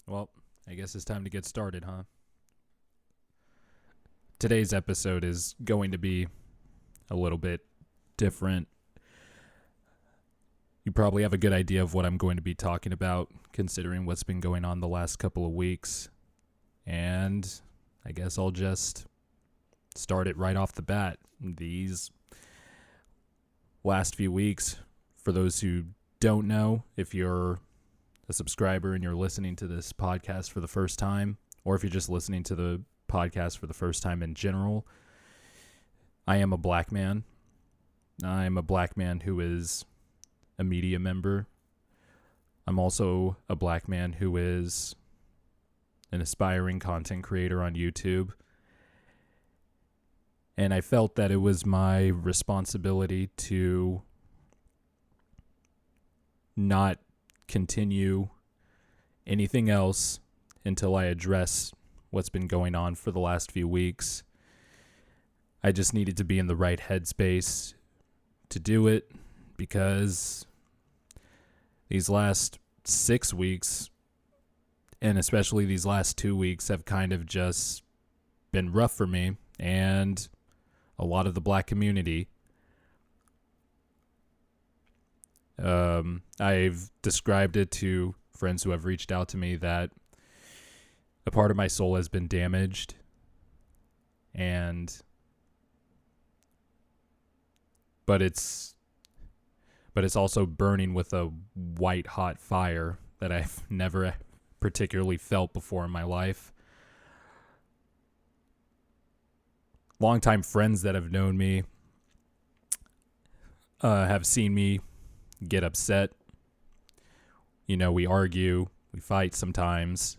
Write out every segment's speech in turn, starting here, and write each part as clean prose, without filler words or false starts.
Well, I guess it's time to get started, huh? Today's episode is going to be a little bit different. You probably have a good idea of what I'm going to be talking about, considering what's been going on the last couple of weeks. And I guess I'll just start it right off the bat. These last few weeks, for those who don't know, if you're a subscriber and you're listening to this podcast for the first time, or if you're just listening to the podcast for the first time in general, I am a black man. I'm a black man who is a media member. I'm also a black man who is an aspiring content creator on YouTube. And I felt that it was my responsibility to not continue anything else until I address what's been going on for the last few weeks. I just needed to be in the right headspace to do it because these last 6 weeks, and especially these last 2 weeks, have kind of just been rough for me and a lot of the black community. I've described it to friends who have reached out to me that a part of my soul has been damaged, but it's also burning with a white hot fire that I've never particularly felt before in my life. Longtime friends that have known me have seen me get upset. You know, we argue, we fight sometimes.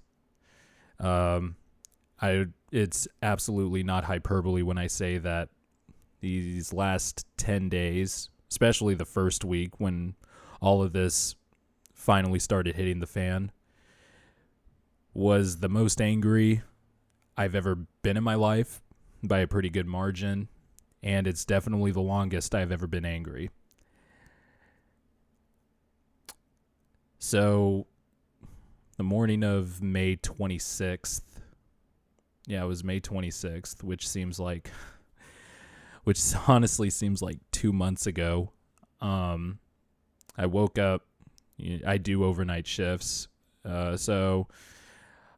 It's absolutely not hyperbole when I say that these last 10 days, especially the first week when all of this finally started hitting the fan, was the most angry I've ever been in my life by a pretty good margin, and it's definitely the longest I've ever been angry. So, the morning of May 26th, it was May 26th, which honestly seems like 2 months ago. I woke up, I do overnight shifts, so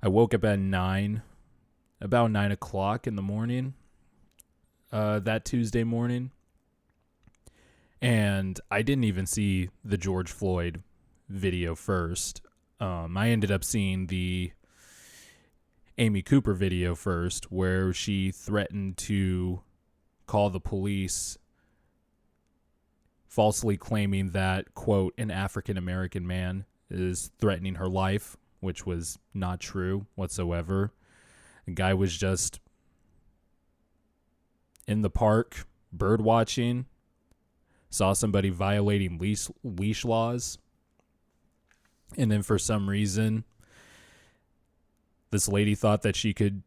I woke up at about 9 o'clock in the morning, that Tuesday morning, and I didn't even see the George Floyd video first. I ended up seeing the Amy Cooper video first, where she threatened to call the police, falsely claiming that, quote, an African-American man is threatening her life, which was not true whatsoever. The guy was just in the park, bird watching, saw somebody violating leash laws, and then for some reason, this lady thought that she could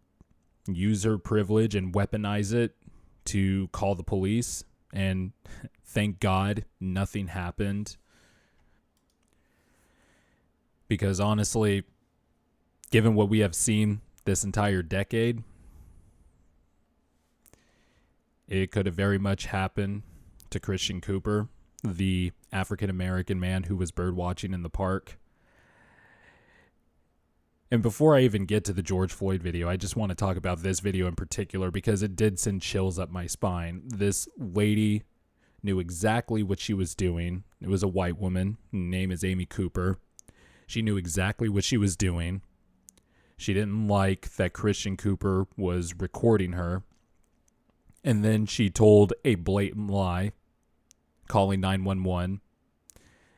use her privilege and weaponize it to call the police, and thank God nothing happened. Because honestly, given what we have seen this entire decade, it could have very much happened to Christian Cooper, the African-American man who was bird watching in the park. And before I even get to the George Floyd video, I just want to talk about this video in particular because it did send chills up my spine. This lady knew exactly what she was doing. It was a white woman. Her name is Amy Cooper. She knew exactly what she was doing. She didn't like that Christian Cooper was recording her. And then she told a blatant lie, calling 911,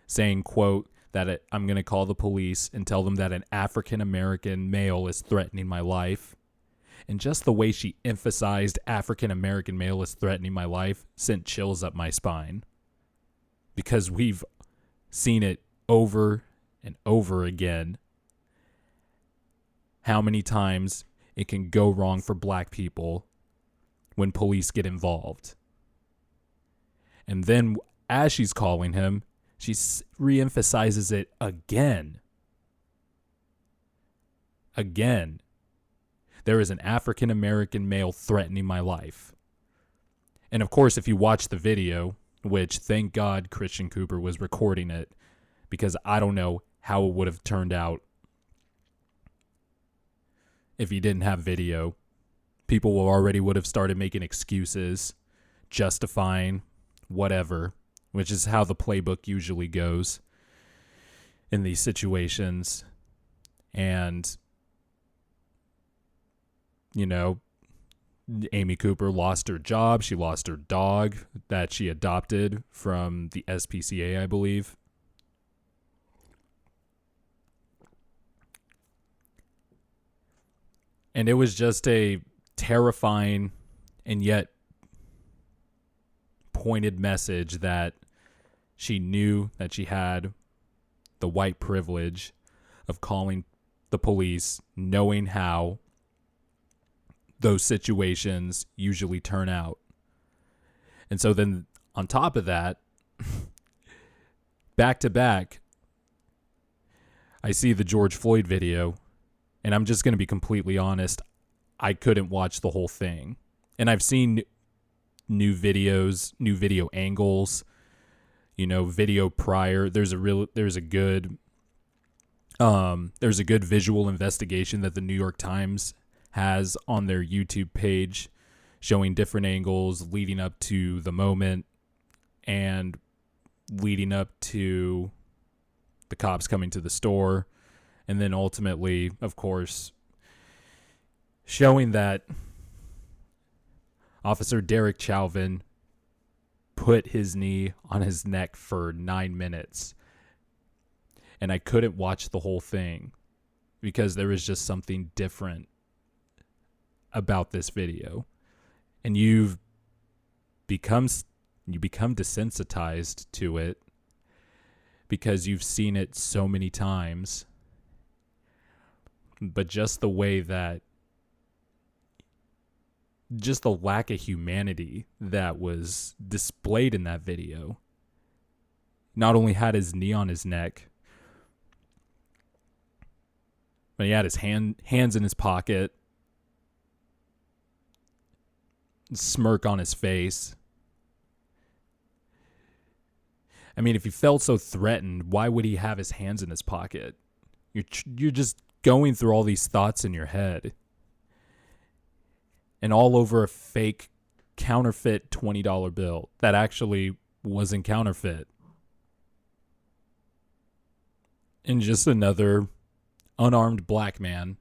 saying, quote, that I'm going to call the police and tell them that an African-American male is threatening my life. And just the way she emphasized African-American male is threatening my life sent chills up my spine. Because we've seen it over and over again. How many times it can go wrong for black people when police get involved. And then as she's calling him, she reemphasizes it again. Again, there is an African American male threatening my life. And of course, if you watch the video, which thank God Christian Cooper was recording it, because I don't know how it would have turned out if he didn't have video. People already would have started making excuses, justifying whatever, which is how the playbook usually goes in these situations. And, you know, Amy Cooper lost her job. She lost her dog that she adopted from the SPCA, I believe. And it was just a terrifying and yet pointed message that she knew that she had the white privilege of calling the police, knowing how those situations usually turn out. And so then on top of that, back to back, I see the George Floyd video, and I'm just going to be completely honest, I couldn't watch the whole thing. And I've seen new videos, new video angles, video prior. There's a good visual investigation that the New York Times has on their YouTube page showing different angles leading up to the moment and leading up to the cops coming to the store. And then ultimately, of course, showing that Officer Derek Chauvin put his knee on his neck for 9 minutes. And I couldn't watch the whole thing because there was just something different about this video. And you become desensitized to it because you've seen it so many times. But just the way that, just the lack of humanity that was displayed in that video. Not only had his knee on his neck, but he had his hands in his pocket, smirk on his face. I mean, if he felt so threatened, why would he have his hands in his pocket? You're just going through all these thoughts in your head. And all over a fake counterfeit $20 bill that actually wasn't counterfeit. And just another unarmed black man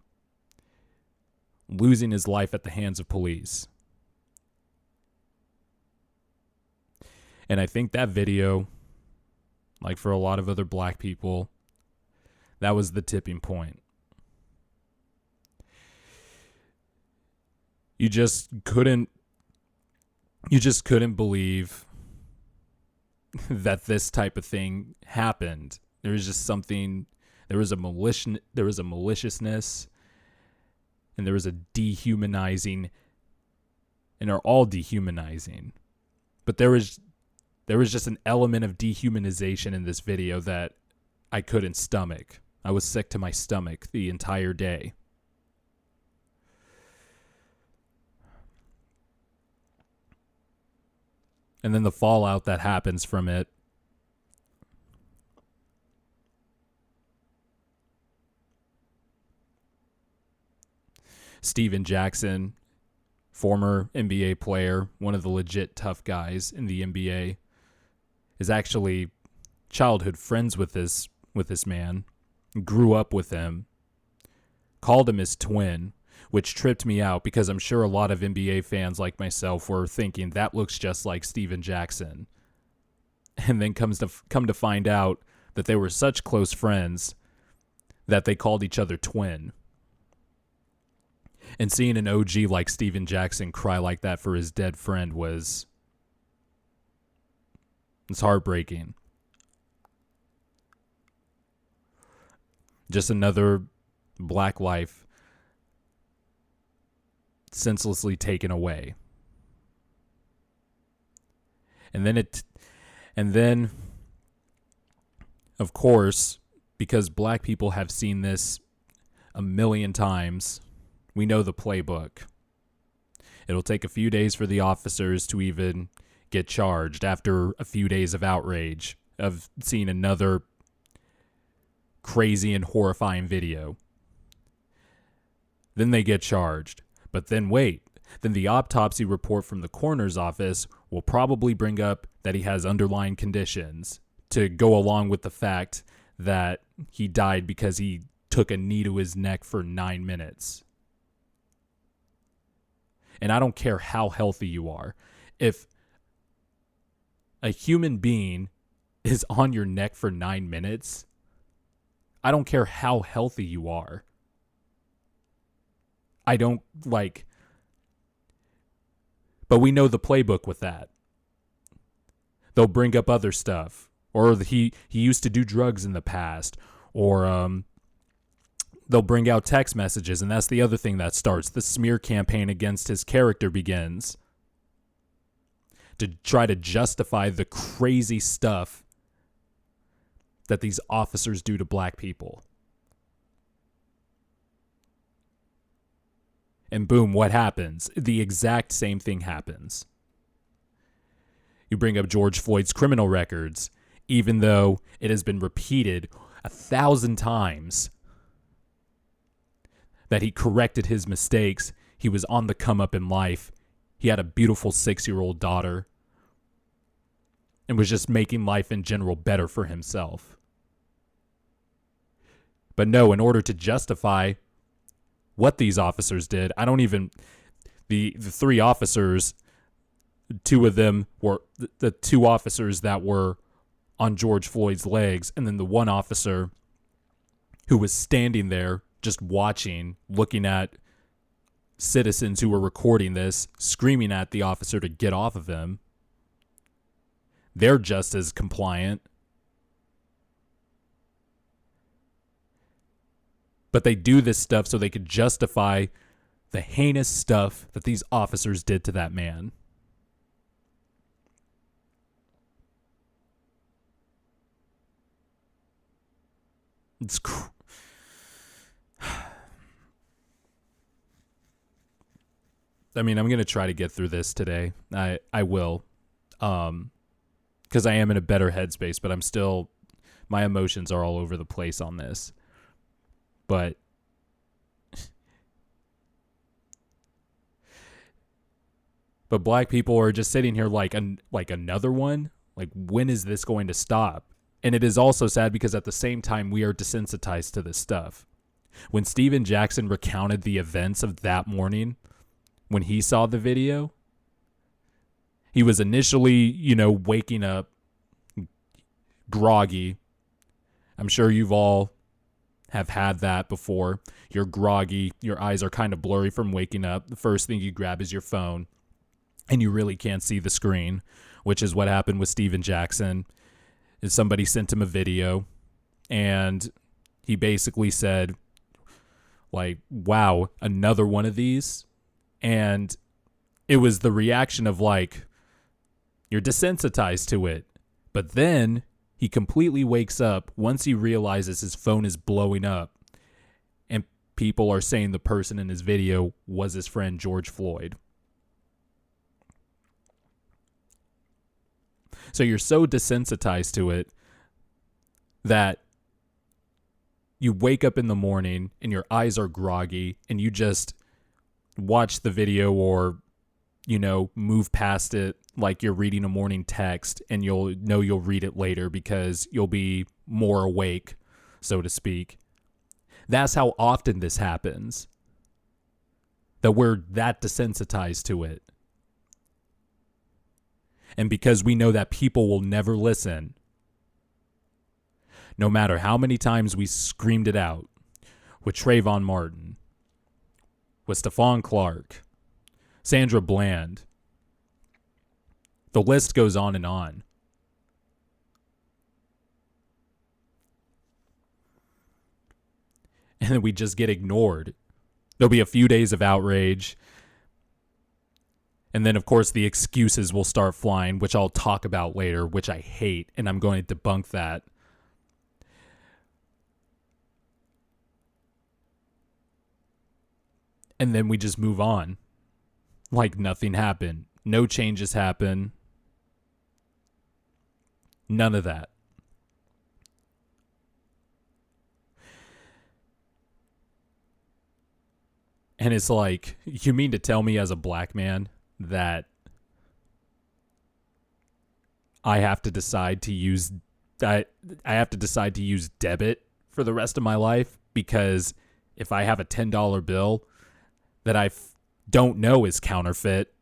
losing his life at the hands of police. And I think that video, like for a lot of other black people, that was the tipping point. You just couldn't believe that this type of thing happened. There was just something, there was a maliciousness, and there was a dehumanizing, and they're all dehumanizing. But there was just an element of dehumanization in this video that I couldn't stomach. I was sick to my stomach the entire day. And then the fallout that happens from it. Steven Jackson, former NBA player, one of the legit tough guys in the NBA, is actually childhood friends with this man, grew up with him, called him his twin, which tripped me out because I'm sure a lot of NBA fans like myself were thinking that looks just like Steven Jackson. And then come to find out that they were such close friends that they called each other twin. And seeing an OG like Steven Jackson cry like that for his dead friend it's heartbreaking. Just another black life senselessly taken away. And then of course, because black people have seen this a million times. We know the playbook. It'll take a few days for the officers to even get charged after a few days of outrage, of seeing another crazy and horrifying video. Then they get charged. But then wait. Then the autopsy report from the coroner's office will probably bring up that he has underlying conditions to go along with the fact that he died because he took a knee to his neck for 9 minutes. And I don't care how healthy you are. If a human being is on your neck for 9 minutes, I don't care how healthy you are. I don't like... But we know the playbook with that. They'll bring up other stuff. Or he used to do drugs in the past. Or they'll bring out text messages. And that's the other thing that starts. The smear campaign against his character begins. To try to justify the crazy stuff that these officers do to black people. And boom, what happens? The exact same thing happens. You bring up George Floyd's criminal records, even though it has been repeated 1,000 times that he corrected his mistakes. He was on the come up in life. He had a beautiful 6-year-old daughter and was just making life in general better for himself. But no, in order to justify what these officers did, I don't even... The 3 officers, 2 of them were the 2 officers that were on George Floyd's legs, and then the 1 officer who was standing there just watching, looking at citizens who were recording this, screaming at the officer to get off of him. They're just as compliant. But they do this stuff so they could justify the heinous stuff that these officers did to that man. It's I mean, I'm going to try to get through this today. I will. Because I am in a better headspace, but I'm still... My emotions are all over the place on this. But black people are just sitting here like another one. Like, when is this going to stop? And it is also sad because at the same time, we are desensitized to this stuff. When Steven Jackson recounted the events of that morning, when he saw the video, he was initially, waking up groggy. I'm sure you've all have had that before. You're groggy. Your eyes are kind of blurry from waking up. The first thing you grab is your phone, and you really can't see the screen, which is what happened with Steven Jackson. Is somebody sent him a video, and he basically said, like, wow, another one of these? And it was the reaction of, like, you're desensitized to it. But then he completely wakes up once he realizes his phone is blowing up, and people are saying the person in his video was his friend George Floyd. So you're so desensitized to it that you wake up in the morning and your eyes are groggy and you just watch the video or, move past it like you're reading a morning text, and you'll read it later because you'll be more awake, so to speak. That's how often this happens. That we're that desensitized to it. And because we know that people will never listen, no matter how many times we screamed it out, with Trayvon Martin, with Stephon Clark, Sandra Bland, the list goes on and on. And then we just get ignored. There'll be a few days of outrage. And then, of course, the excuses will start flying, which I'll talk about later, which I hate, and I'm going to debunk that. and then we just move on like nothing happened. No changes happen. None of that. And it's like, you mean to tell me as a black man that I have to decide to use debit for the rest of my life? Because if I have a $10 bill that I don't know is counterfeit,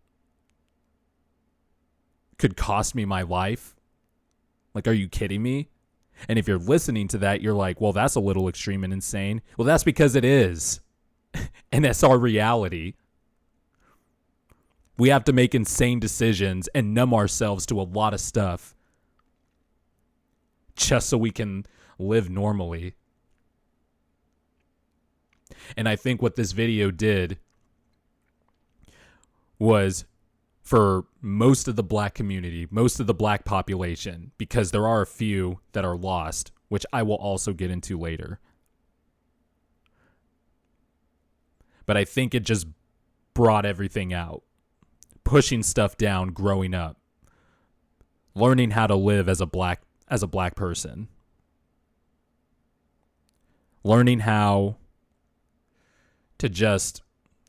could cost me my life? Like, are you kidding me? And if you're listening to that, you're like, well, that's a little extreme and insane. Well, that's because it is. And that's our reality. We have to make insane decisions and numb ourselves to a lot of stuff just so we can live normally. And I think what this video did was, for most of the black community, most of the black population, because there are a few that are lost, which I will also get into later. But I think it just brought everything out. Pushing stuff down, growing up. Learning how to live as a black person. Learning how to just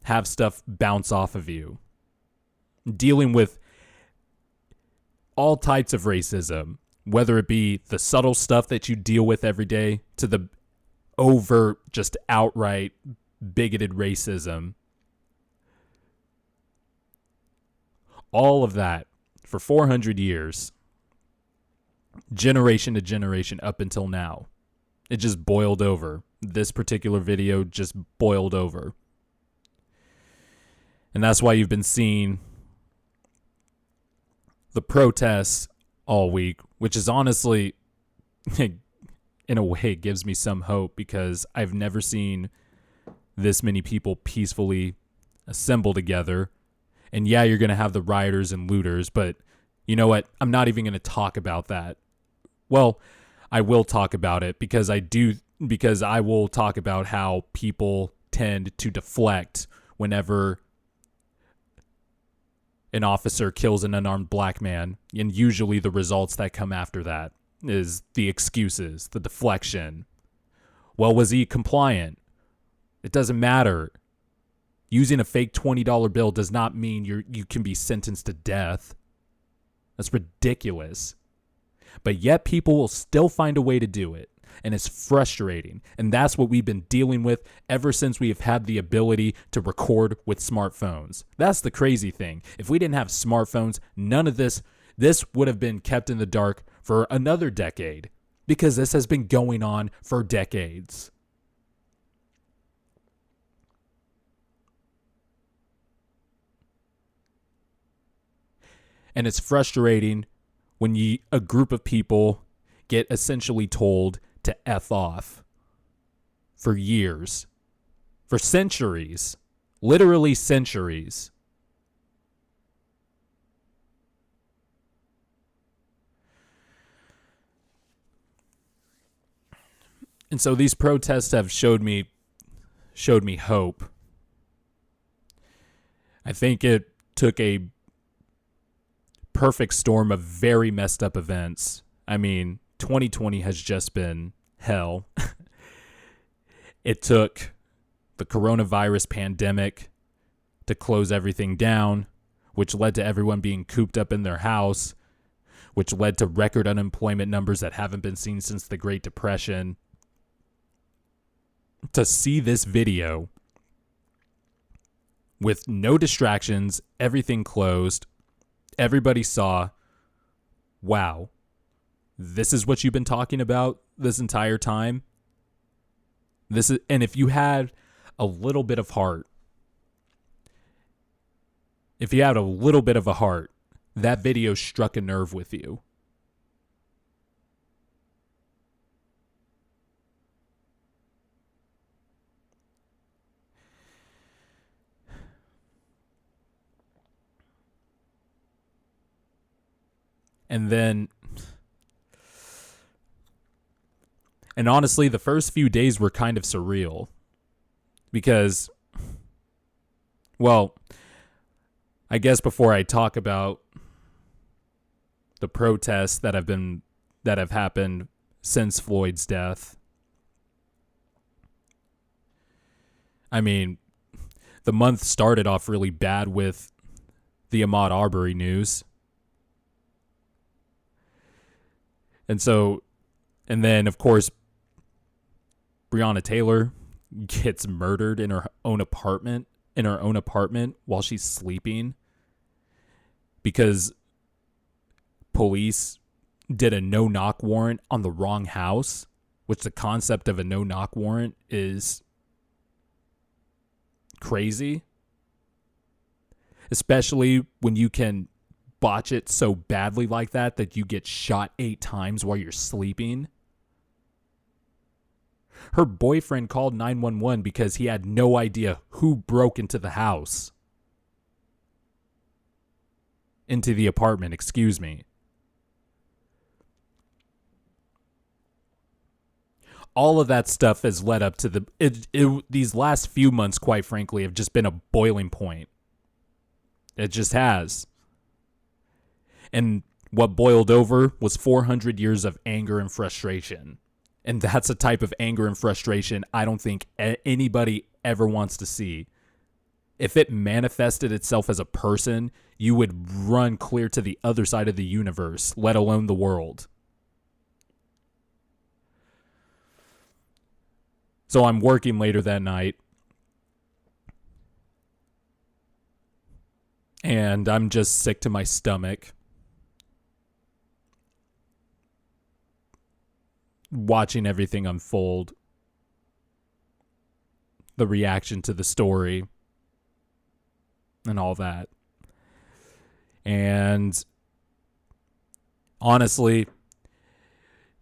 have stuff bounce off of you. Dealing with all types of racism, whether it be the subtle stuff that you deal with every day to the overt, just outright bigoted racism. All of that for 400 years, generation to generation up until now. It just boiled over. This particular video just boiled over. And that's why you've been seeing the protests all week, which is honestly, in a way, gives me some hope, because I've never seen this many people peacefully assemble together. And yeah, you're going to have the rioters and looters, but you know what? I'm not even going to talk about that. Well, I will talk about it because I will talk about how people tend to deflect whenever an officer kills an unarmed black man. And usually the results that come after that is the excuses, the deflection. Well, was he compliant? It doesn't matter. Using a fake $20 bill does not mean you can be sentenced to death. That's ridiculous. But yet people will still find a way to do it. And it's frustrating. And that's what we've been dealing with ever since we have had the ability to record with smartphones. That's the crazy thing. If we didn't have smartphones, none of this would have been kept in the dark for another decade. Because this has been going on for decades. And it's frustrating when a group of people get essentially told to F off for years, for centuries, literally centuries. And so these protests have showed me hope. I think it took a perfect storm of very messed up events. I mean, 2020 has just been hell. It took the coronavirus pandemic to close everything down, which led to everyone being cooped up in their house, which led to record unemployment numbers that haven't been seen since the Great Depression. To see this video with no distractions, everything closed, everybody saw, wow, this is what you've been talking about this entire time. And if you had a little bit of heart, that video struck a nerve with you. And honestly, the first few days were kind of surreal because Well, I guess before I talk about the protests that have happened since Floyd's death, I mean, the month started off really bad with the Ahmaud Arbery news. And then, of course, Breonna Taylor gets murdered in her own apartment while she's sleeping because police did a no-knock warrant on the wrong house, which the concept of a no-knock warrant is crazy, especially when you can botch it so badly like that you get shot 8 times while you're sleeping. Her boyfriend called 911 because he had no idea who broke into the apartment, excuse me. All of that stuff has led up to these last few months, quite frankly, have just been a boiling point. It just has. And what boiled over was 400 years of anger and frustration. And that's a type of anger and frustration I don't think anybody ever wants to see. If it manifested itself as a person, you would run clear to the other side of the universe, let alone the world. So I'm working later that night, and I'm just sick to my stomach watching everything unfold, the reaction to the story, and all that. And honestly,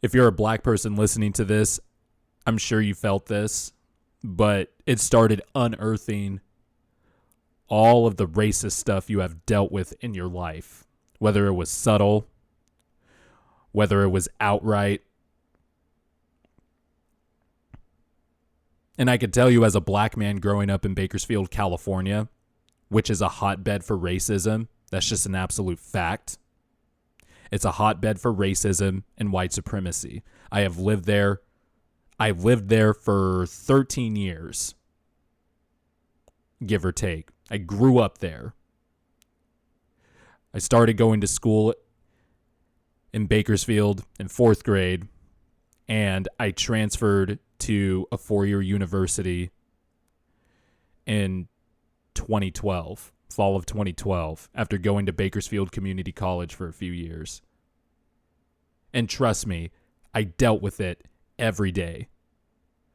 if you're a black person listening to this, I'm sure you felt this, but it started unearthing all of the racist stuff you have dealt with in your life, whether it was subtle, whether it was outright. And I could tell you, as a black man growing up in Bakersfield, California, which is a hotbed for racism, that's just an absolute fact. It's a hotbed for racism and white supremacy. I lived there for 13 years, give or take. I grew up there. I started going to school in Bakersfield in 4th grade, and I transferred to a 4-year university in 2012, fall of 2012, after going to Bakersfield Community College for a few years. And trust me, I dealt with it every day.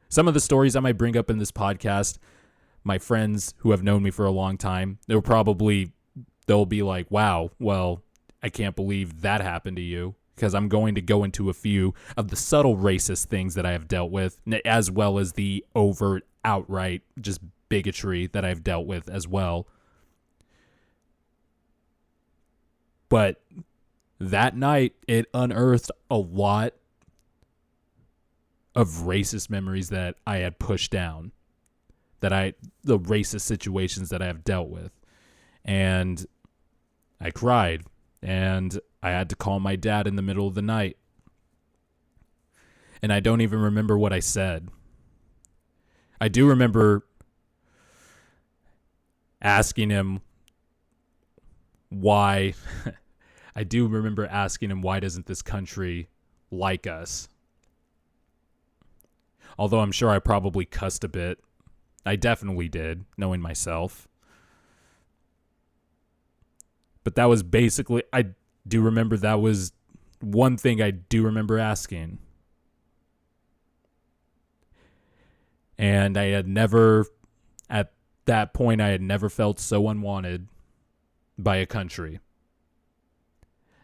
Some of the stories I might bring up in this podcast, my friends who have known me for a long time, they'll be like, wow, well, I can't believe that happened to you. Because I'm going to go into a few of the subtle racist things that I have dealt with, as well as the overt, outright, just bigotry that I've dealt with as well. But that night, it unearthed a lot of racist memories that I had pushed down, the racist situations that I have dealt with. And I cried, and I had to call my dad in the middle of the night. And I don't even remember what I said. I do remember asking him why. I do remember asking him, why doesn't this country like us? Although I'm sure I probably cussed a bit. I definitely did, knowing myself. But that was basically, I do remember that was one thing I do remember asking. And at that point, I had never felt so unwanted by a country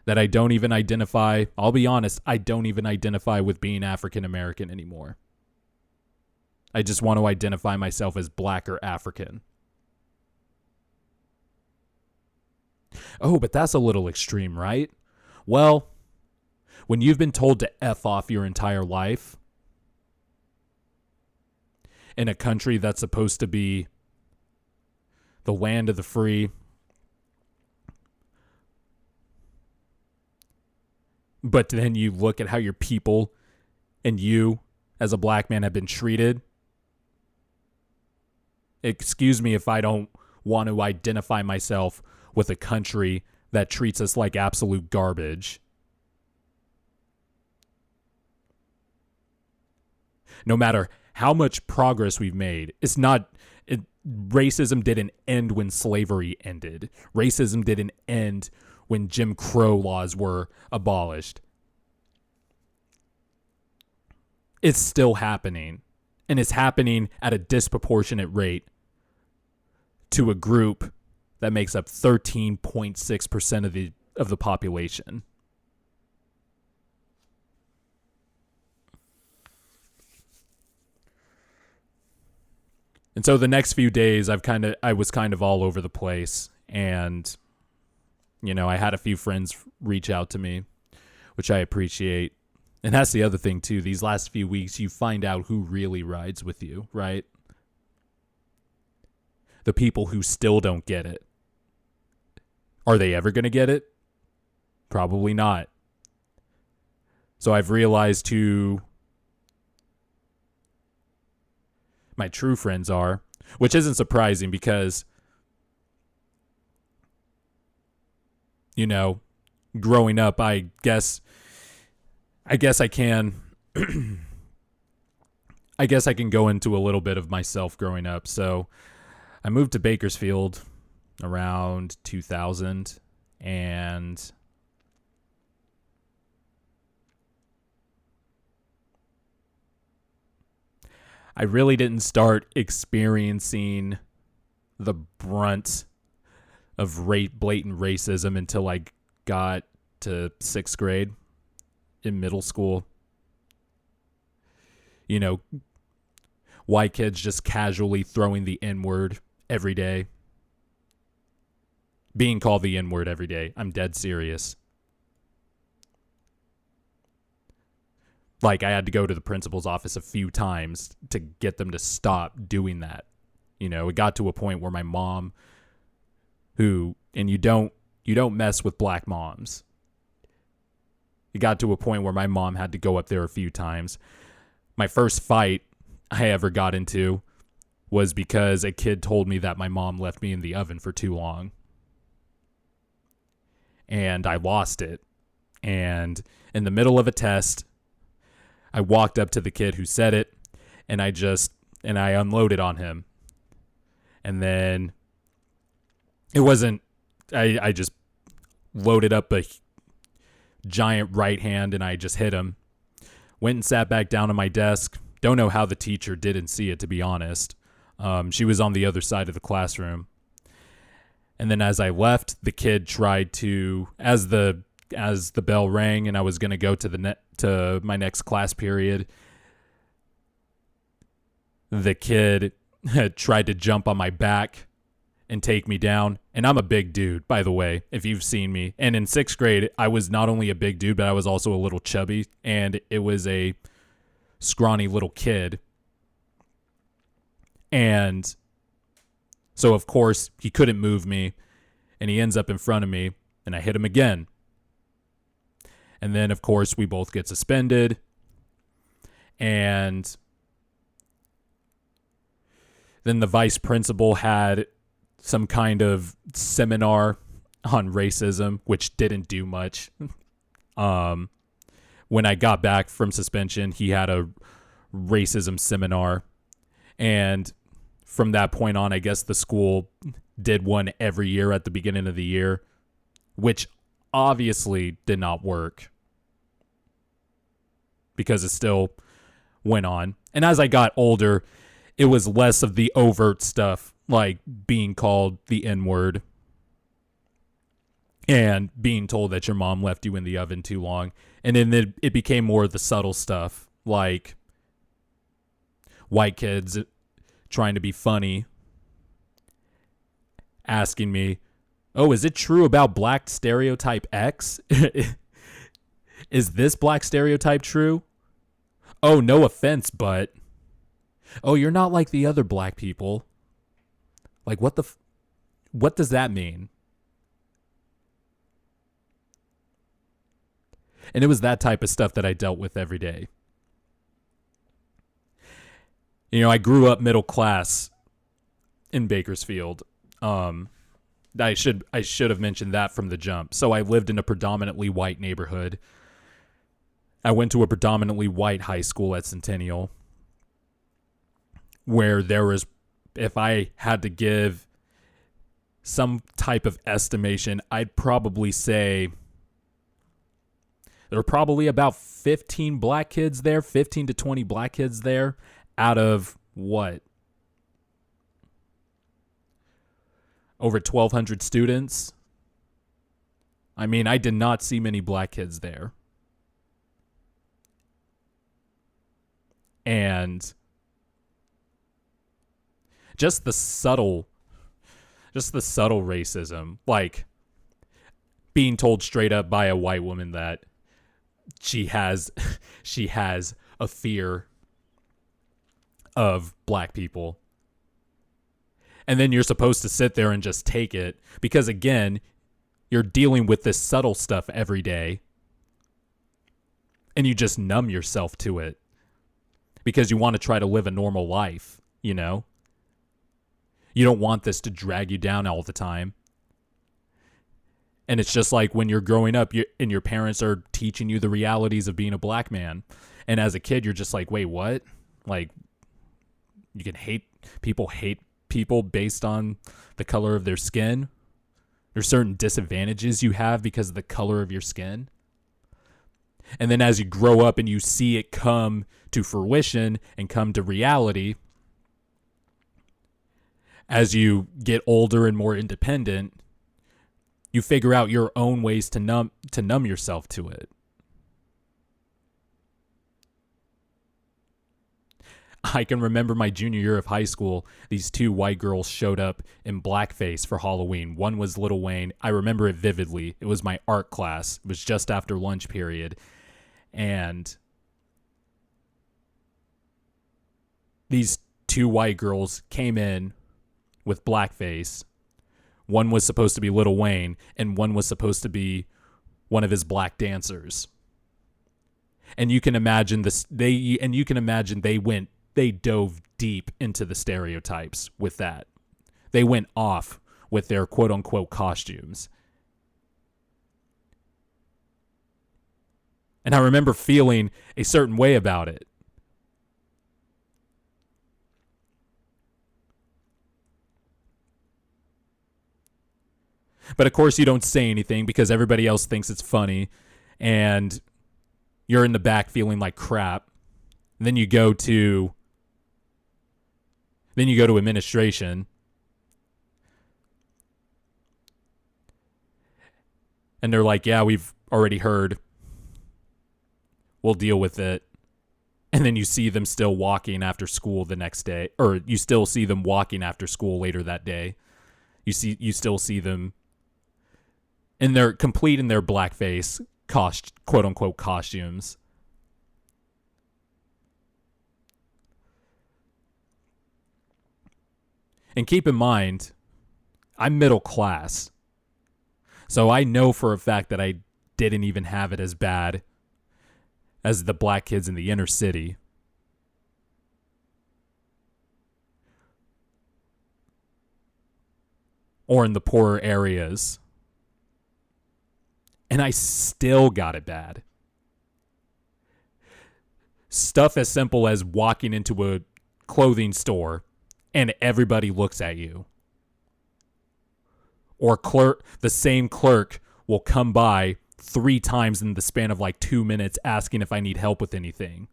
that I don't even identify. I'll be honest, I don't even identify with being African American anymore. I just want to identify myself as black or African. Oh, but that's a little extreme, right? Well, when you've been told to F off your entire life in a country that's supposed to be the land of the free. But then you look at how your people and you as a black man have been treated. Excuse me if I don't want to identify myself with a country that treats us like absolute garbage. No matter how much progress we've made, racism didn't end when slavery ended. Racism didn't end when Jim Crow laws were abolished. It's still happening, and it's happening at a disproportionate rate to a group that makes up 13.6% of the population. And so the next few days I was kind of all over the place, and I had a few friends reach out to me, which I appreciate. And that's the other thing too. These last few weeks you find out who really rides with you, right? The people who still don't get it. Are they ever going to get it? Probably not. So I've realized who my true friends are, which isn't surprising because, growing up, I guess I can go into a little bit of myself growing up. So I moved to Bakersfield around 2000, and I really didn't start experiencing the brunt of blatant racism until I got to 6th grade in middle school. White kids just casually throwing the N-word every day. Being called the N-word every day. I'm dead serious. Like, I had to go to the principal's office a few times to get them to stop doing that. It got to a point where my mom, and you don't mess with black moms. It got to a point where my mom had to go up there a few times. My first fight I ever got into was because a kid told me that my mom left me in the oven for too long. And I lost it. And in the middle of a test, I walked up to the kid who said it, and I unloaded on him. And then I just loaded up a giant right hand and I just hit him. Went and sat back down on my desk. Don't know how the teacher didn't see it, to be honest. She was on the other side of the classroom. And then as I left, the kid tried to, as the bell rang and I was going to go to my next class period, the kid had tried to jump on my back and take me down. And I'm a big dude, by the way, if you've seen me. And in 6th grade, I was not only a big dude, but I was also a little chubby. And it was a scrawny little kid. And so, of course, he couldn't move me. And he ends up in front of me. And I hit him again. And then, of course, we both get suspended. And then the vice principal had some kind of seminar on racism, which didn't do much. When I got back from suspension, he had a racism seminar. And from that point on, I guess the school did one every year at the beginning of the year, which obviously did not work because it still went on. And as I got older, it was less of the overt stuff, like being called the N-word and being told that your mom left you in the oven too long. And then it became more of the subtle stuff, like white kids trying to be funny, asking me, "Oh, is it true about black stereotype X? Is this black stereotype true? Oh, no offense, but... Oh, you're not like the other black people." Like, what the... What does that mean? And it was that type of stuff that I dealt with every day. You know, I grew up middle class in Bakersfield. I should have mentioned that from the jump. So I lived in a predominantly white neighborhood. I went to a predominantly white high school at Centennial, where there was, if I had to give some type of estimation, I'd probably say there were probably about 15 black kids there, 15 to 20 black kids there, out of what? Over 1,200 students. I mean, I did not see many black kids there. And just the subtle racism, like being told straight up by a white woman that she has a fear of black people. And then you're supposed to sit there and just take it because, again, you're dealing with this subtle stuff every day and you just numb yourself to it because you want to try to live a normal life, you know? You don't want this to drag you down all the time. And it's just like when you're growing up and your parents are teaching you the realities of being a black man. And as a kid, you're just like, wait, what? Like, you can hate people based on the color of their skin. There's certain disadvantages you have because of the color of your skin. And then as you grow up and you see it come to fruition and come to reality, as you get older and more independent, you figure out your own ways to numb yourself to it. I can remember my junior year of high school, these two white girls showed up in blackface for Halloween. One was Lil Wayne. I remember it vividly. It was my art class. It was just after lunch period. And these two white girls came in with blackface. One was supposed to be Lil Wayne, and one was supposed to be one of his black dancers. And you can imagine they dove deep into the stereotypes with that. They went off with their quote unquote costumes. And I remember feeling a certain way about it. But of course you don't say anything because everybody else thinks it's funny and you're in the back feeling like crap. And then you go to administration and they're like, yeah, we've already heard. We'll deal with it. And then you see them still walking after school the next day, or you still see them walking after school later that day. You still see them in their blackface quote unquote costumes. And keep in mind, I'm middle class. So I know for a fact that I didn't even have it as bad as the black kids in the inner city. Or in the poorer areas. And I still got it bad. Stuff as simple as walking into a clothing store and everybody looks at you. Or the same clerk will come by 3 times in the span of like 2 minutes asking if I need help with anything.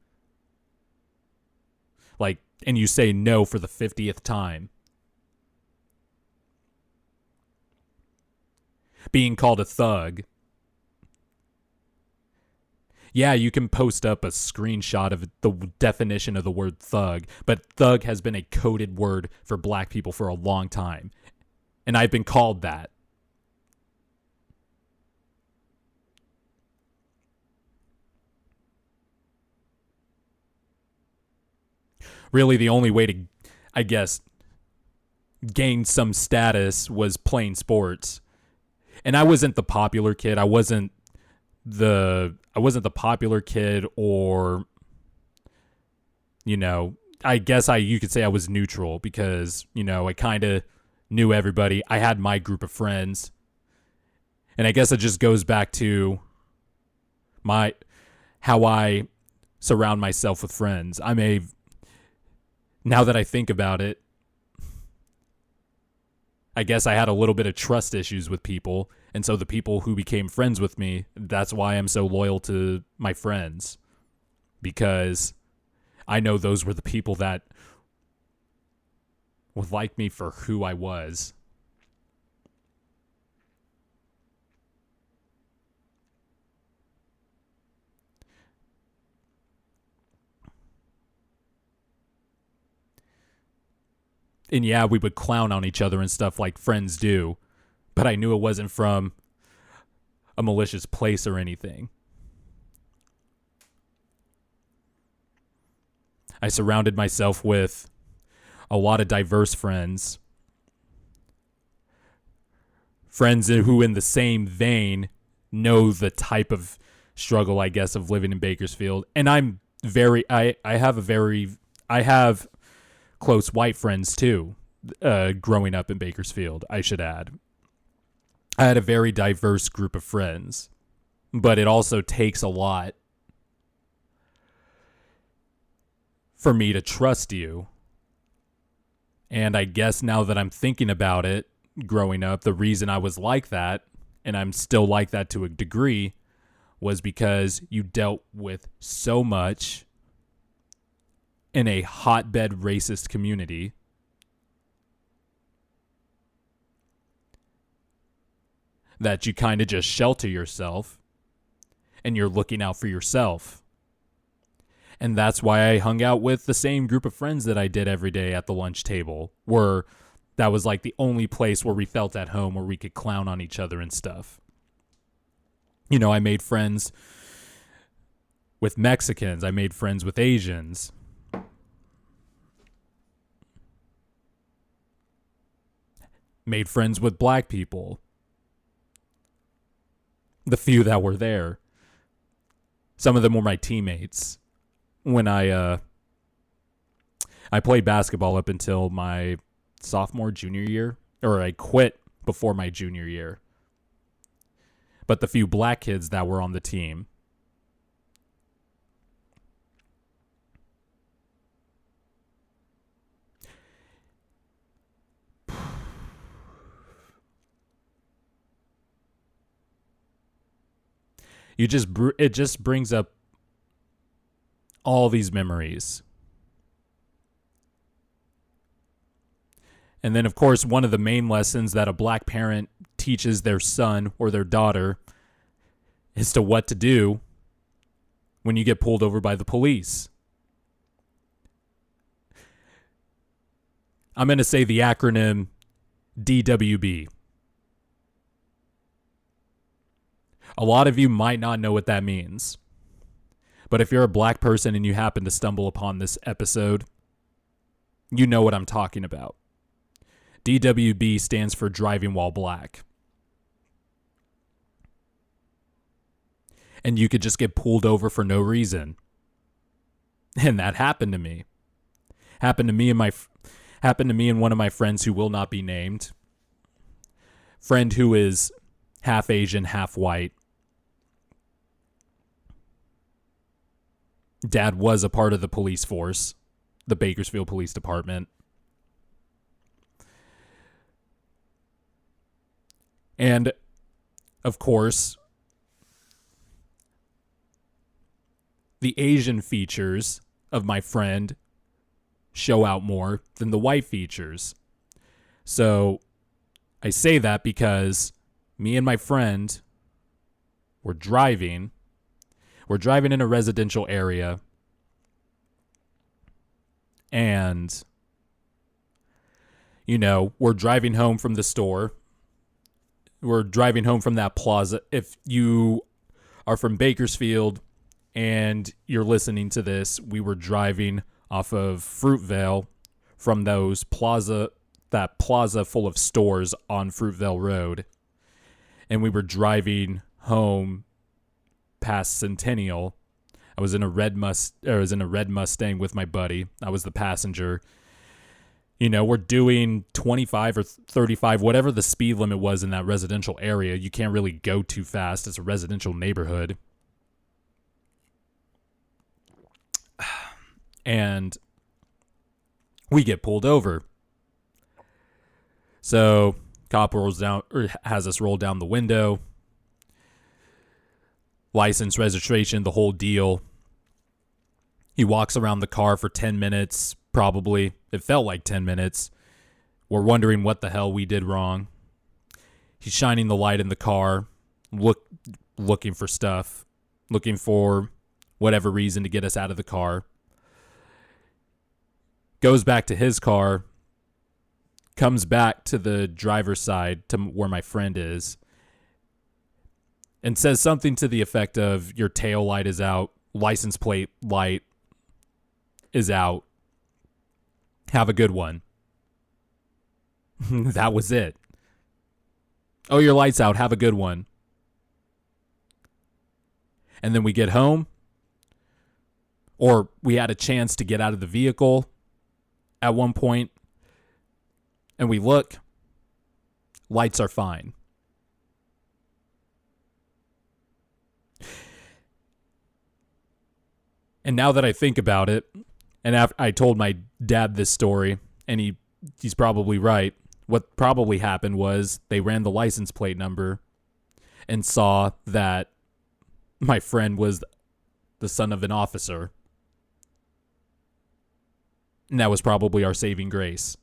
Like, and you say no for the 50th time. Being called a thug. Yeah, you can post up a screenshot of the definition of the word thug, but thug has been a coded word for black people for a long time. And I've been called that. Really, the only way to, I guess, gained some status was playing sports. And I wasn't the popular kid. I wasn't the popular kid, or I guess you could say I was neutral because, I kind of knew everybody. I had my group of friends. And I guess it just goes back to how I surround myself with friends. Now that I think about it, I guess I had a little bit of trust issues with people. And so the people who became friends with me, that's why I'm so loyal to my friends. Because I know those were the people that would like me for who I was. And yeah, we would clown on each other and stuff like friends do. But I knew it wasn't from a malicious place or anything. I surrounded myself with a lot of diverse friends. Friends who, in the same vein, know the type of struggle, I guess, of living in Bakersfield. And I have close white friends too, growing up in Bakersfield, I should add. I had a very diverse group of friends, but it also takes a lot for me to trust you. And I guess now that I'm thinking about it, growing up, the reason I was like that, and I'm still like that to a degree, was because you dealt with so much in a hotbed racist community that you kind of just shelter yourself and you're looking out for yourself. And that's why I hung out with the same group of friends that I did every day at the lunch table, where that was like the only place where we felt at home, where we could clown on each other and stuff. I made friends with Mexicans. I made friends with Asians. Made friends with black people. The few that were there. Some of them were my teammates. When I played basketball up until my junior year, or I quit before my junior year. But the few black kids that were on the team, it just brings up all these memories. And then, of course, one of the main lessons that a black parent teaches their son or their daughter is to what to do when you get pulled over by the police. I'm going to say the acronym DWB. A lot of you might not know what that means. But if you're a black person and you happen to stumble upon this episode, you know what I'm talking about. DWB stands for driving while black. And you could just get pulled over for no reason. And that happened to me. Happened to me and one of my friends who will not be named. Friend who is half Asian, half white. Dad was a part of the police force, the Bakersfield Police Department. And, of course, the Asian features of my friend show out more than the white features. So, I say that because me and my friend were driving. We're driving in a residential area. And, we're driving home from the store. We're driving home from that plaza. If you are from Bakersfield and you're listening to this, we were driving off of Fruitvale from those plaza that plaza full of stores on Fruitvale Road. And we were driving home past Centennial. I was in a red Mustang with my buddy. I was the passenger. We're doing 25 or 35, whatever the speed limit was in that residential area. You can't really go too fast. It's a residential neighborhood. And we get pulled over. So cop has us roll down the window. License, registration, the whole deal. He walks around the car for 10 minutes, probably. It felt like 10 minutes. We're wondering what the hell we did wrong. He's shining the light in the car, looking for stuff, looking for whatever reason to get us out of the car. Goes back to his car, comes back to the driver's side to where my friend is, and says something to the effect of, your tail light is out, license plate light is out, have a good one. That was it. Oh, your light's out, have a good one. And then we get home, or we had a chance to get out of the vehicle at one point, and we look, lights are fine. And now that I think about it, and after I told my dad this story, and he's probably right, what probably happened was they ran the license plate number and saw that my friend was the son of an officer. And that was probably our saving grace.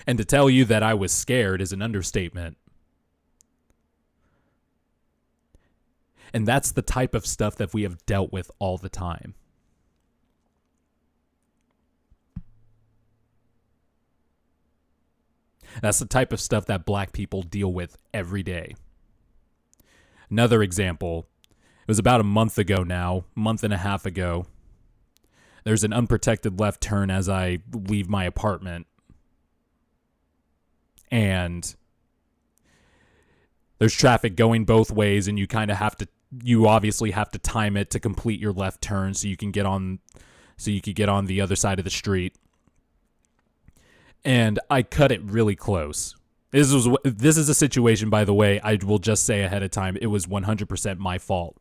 And to tell you that I was scared is an understatement. And that's the type of stuff that we have dealt with all the time. That's the type of stuff that black people deal with every day. Another example, it was about a month and a half ago. There's an unprotected left turn as I leave my apartment. And there's traffic going both ways, and you obviously have to time it to complete your left turn so you can get on the other side of the street. And I cut it really close. This is a situation, by the way, I will just say ahead of time, it was 100% my fault.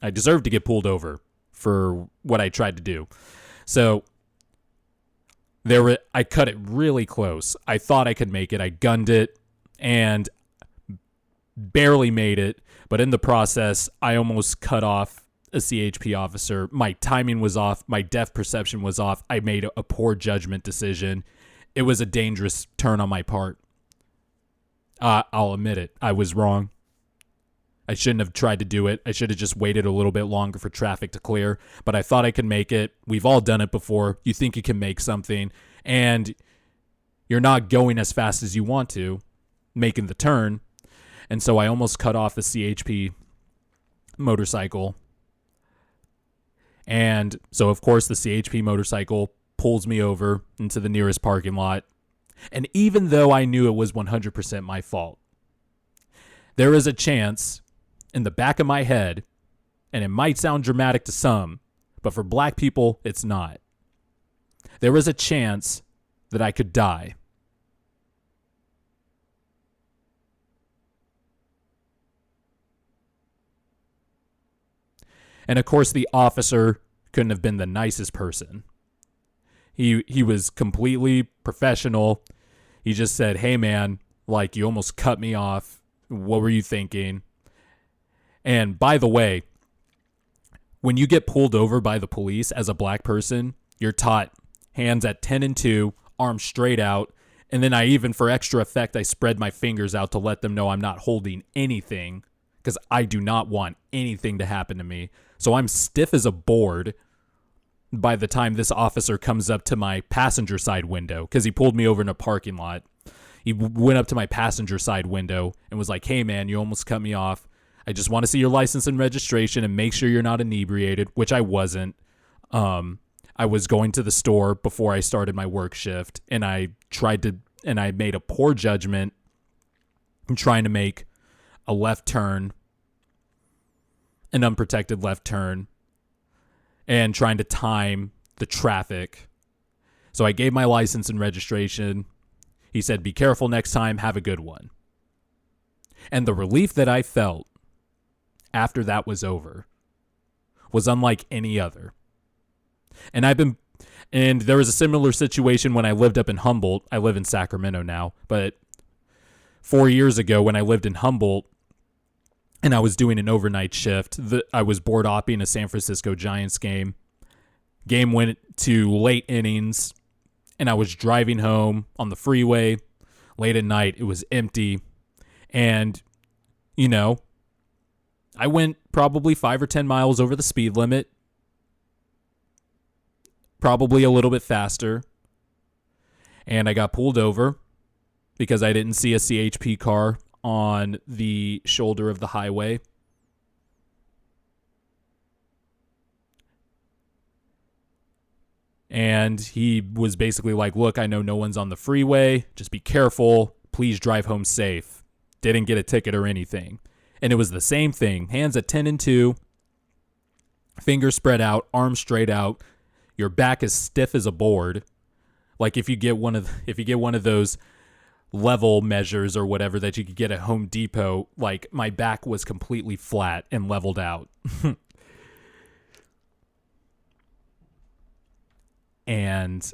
I deserved to get pulled over for what I tried to do. So I cut it really close. I thought I could make it. I gunned it and barely made it. But in the process, I almost cut off a CHP officer. My timing was off. My depth perception was off. I made a poor judgment decision. It was a dangerous turn on my part. I'll admit it. I was wrong. I shouldn't have tried to do it. I should have just waited a little bit longer for traffic to clear. But I thought I could make it. We've all done it before. You think you can make something, and you're not going as fast as you want to, making the turn. And so I almost cut off a CHP motorcycle. And so, of course, the CHP motorcycle pulls me over into the nearest parking lot. And even though I knew it was 100% my fault, there is a chance in the back of my head, and it might sound dramatic to some, but for black people, it's not. There is a chance that I could die. And of course, the officer couldn't have been the nicest person. He was completely professional. He just said, "Hey man, like, you almost cut me off. What were you thinking?" And by the way, when you get pulled over by the police as a black person, you're taught hands at 10 and 2, arms straight out. And then for extra effect, I spread my fingers out to let them know I'm not holding anything, because I do not want anything to happen to me. So I'm stiff as a board by the time this officer comes up to my passenger side window, because he pulled me over in a parking lot. He went up to my passenger side window and was like, "Hey man, you almost cut me off. I just want to see your license and registration and make sure you're not inebriated, which I wasn't. I was going to the store before I started my work shift, and I made a poor judgment in trying to make a left turn, an unprotected left turn, and trying to time the traffic. So I gave my license and registration. He said, "Be careful next time, have a good one." And the relief that I felt after that was over was unlike any other. And there was a similar situation when I lived up in Humboldt. I live in Sacramento now, but 4 years ago when I lived in Humboldt and I was doing an overnight shift, I was board opping a San Francisco Giants game. Game went to late innings, and I was driving home on the freeway late at night. It was empty, and, I went probably 5 or 10 miles over the speed limit, probably a little bit faster, and I got pulled over because I didn't see a CHP car on the shoulder of the highway. And he was basically like, "Look, I know no one's on the freeway. Just be careful. Please drive home safe." Didn't get a ticket or anything. And it was the same thing. Hands at 10 and 2. Fingers spread out. Arms straight out. Your back is stiff as a board. Like if you get one of those level measures or whatever that you could get at Home Depot, like my back was completely flat and leveled out. And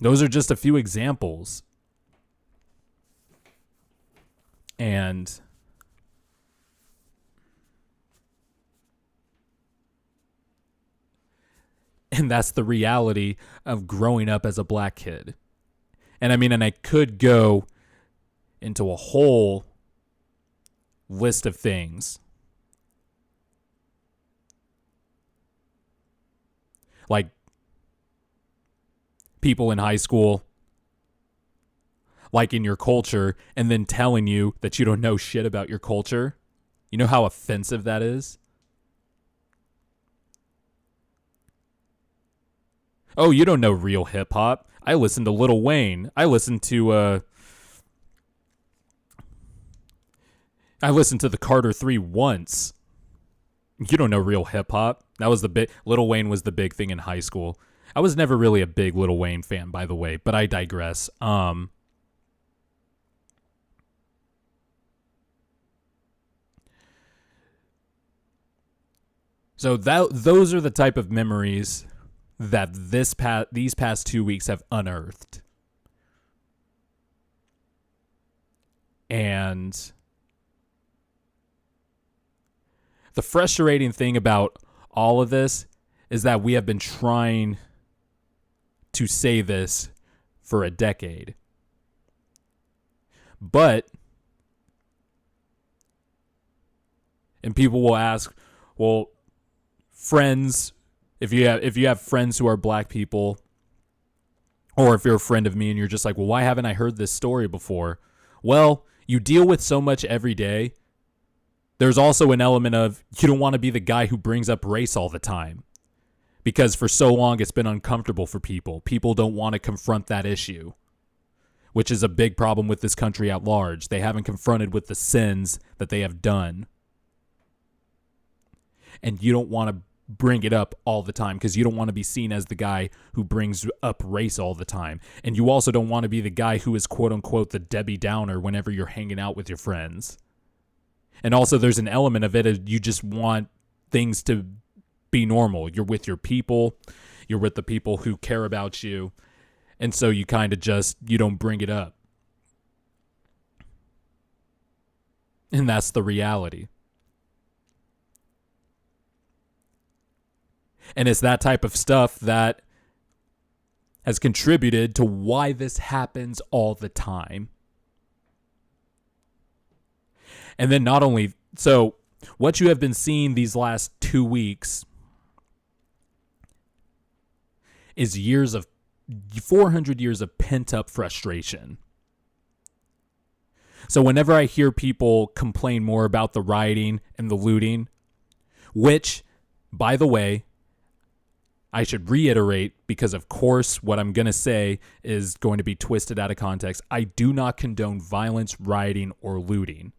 those are just a few examples. And that's the reality of growing up as a black kid. And I could go into a whole list of things. Like people in high school liking your culture and then telling you that you don't know shit about your culture. You know how offensive that is? "Oh, you don't know real hip hop. I listen to Lil Wayne. I listen to the Carter 3 once. You don't know real hip hop." That was Lil Wayne was the big thing in high school. I was never really a big Lil Wayne fan, by the way, but I digress. So those are the type of memories that these past 2 weeks have unearthed. And the frustrating thing about all of this is that we have been trying to say this for a decade. And people will ask, well, friends, if you have friends who are black people, or if you're a friend of me and you're just like, well, why haven't I heard this story before? Well, you deal with so much every day. There's also an element of you don't want to be the guy who brings up race all the time, because for so long it's been uncomfortable for people. People don't want to confront that issue, which is a big problem with this country at large. They haven't confronted with the sins that they have done. And you don't want to bring it up all the time because you don't want to be seen as the guy who brings up race all the time. And you also don't want to be the guy who is quote unquote the Debbie Downer whenever you're hanging out with your friends. And also there's an element of it of you just want things to be normal. You're with your people. You're with the people who care about you. And so you kind of you don't bring it up. And that's the reality. And it's that type of stuff that has contributed to why this happens all the time. And then not only, so what you have been seeing these last 2 weeks is 400 years of pent up frustration. So whenever I hear people complain more about the rioting and the looting, which, by the way, I should reiterate, because of course what I'm going to say is going to be twisted out of context. I do not condone violence, rioting, or looting.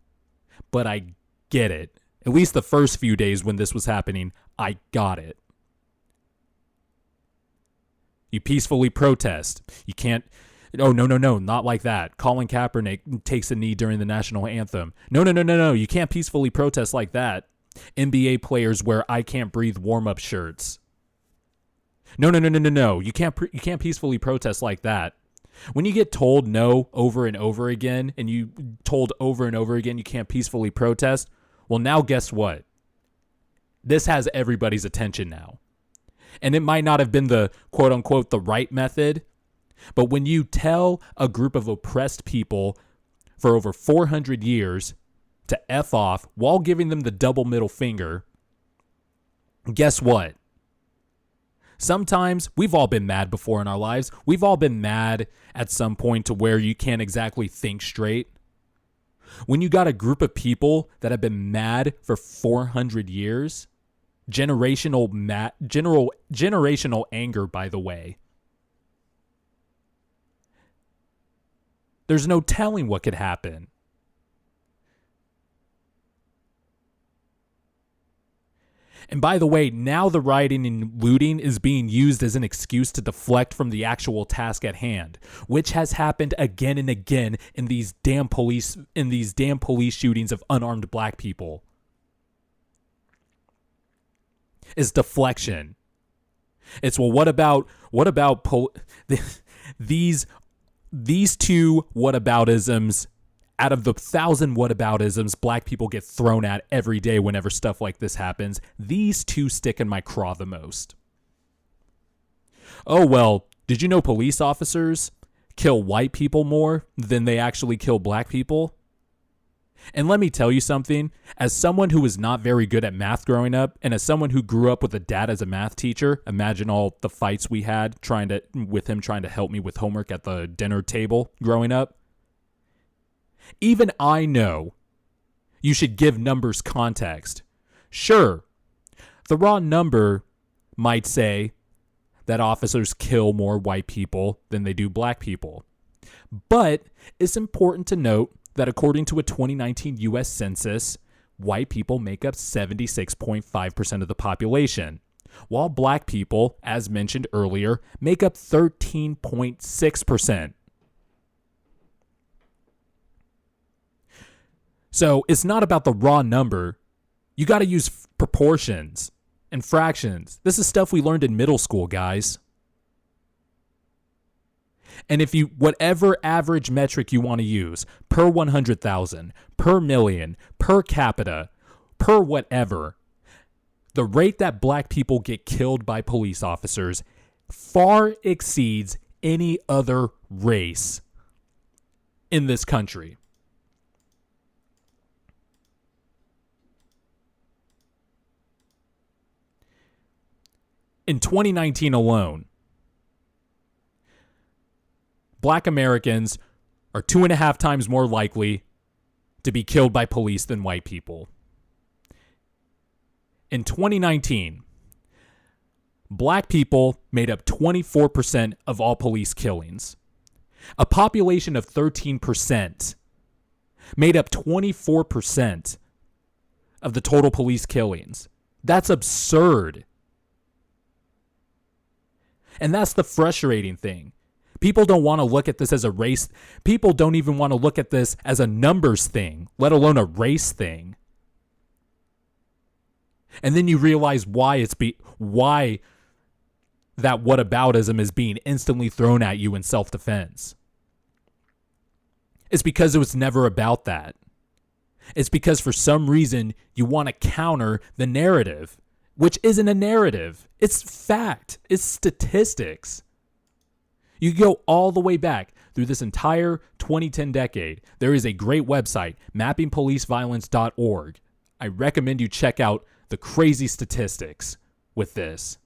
But I get it. At least the first few days when this was happening, I got it. You peacefully protest. You can't... Oh, no, not like that. Colin Kaepernick takes a knee during the national anthem. No. You can't peacefully protest like that. NBA players wear I Can't Breathe warm-up shirts. No. You can't peacefully protest like that. When you get told no over and over again, and you told over and over again you can't peacefully protest, well, now guess what? This has everybody's attention now. And it might not have been the quote-unquote the right method, but when you tell a group of oppressed people for over 400 years to F off while giving them the double middle finger, guess what? Sometimes we've all been mad before in our lives. We've all been mad at some point to where you can't exactly think straight. When you got a group of people that have been mad for 400 years, generational anger, by the way, there's no telling what could happen. And by the way, now the rioting and looting is being used as an excuse to deflect from the actual task at hand, which has happened again and again in these damn police shootings of unarmed black people. It's deflection. It's, well, what about these two whataboutisms? Out of the 1,000 whataboutisms black people get thrown at every day whenever stuff like this happens, these two stick in my craw the most. Oh, well, did you know police officers kill white people more than they actually kill black people? And let me tell you something, as someone who was not very good at math growing up, and as someone who grew up with a dad as a math teacher, imagine all the fights we had with him trying to help me with homework at the dinner table growing up. Even I know you should give numbers context. Sure, the raw number might say that officers kill more white people than they do black people. But it's important to note that according to a 2019 U.S. Census, white people make up 76.5% of the population, while black people, as mentioned earlier, make up 13.6%. So it's not about the raw number. You got to use proportions and fractions. This is stuff we learned in middle school, guys. And if you, whatever average metric you want to use, per 100,000, per million, per capita, per whatever, the rate that black people get killed by police officers far exceeds any other race in this country. In 2019 alone, black Americans are 2.5 times more likely to be killed by police than white people. In 2019, black people made up 24% of all police killings. A population of 13% made up 24% of the total police killings. That's absurd. And that's the frustrating thing. People don't want to look at this as a race. People don't even want to look at this as a numbers thing, let alone a race thing. And then you realize why that whataboutism is being instantly thrown at you in self-defense. It's because it was never about that. It's because for some reason you want to counter the narrative, which isn't a narrative. It's fact. It's statistics. You go all the way back through this entire 2010 decade. There is a great website, mappingpoliceviolence.org. I recommend you check out the crazy statistics with this.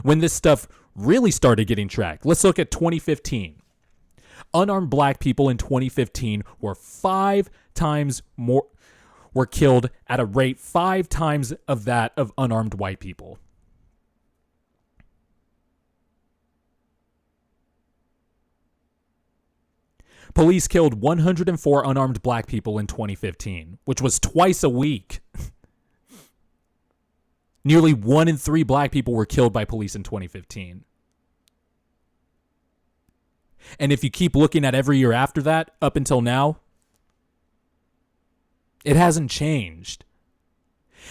When this stuff really started getting tracked, let's look at 2015. unarmed black people in 2015 were 5 times more, were killed at a rate 5 times of that of unarmed white people. Police killed 104 unarmed black people in 2015, which was twice a week. Nearly 1 in 3 black people were killed by police in 2015. And if you keep looking at every year after that, up until now, it hasn't changed.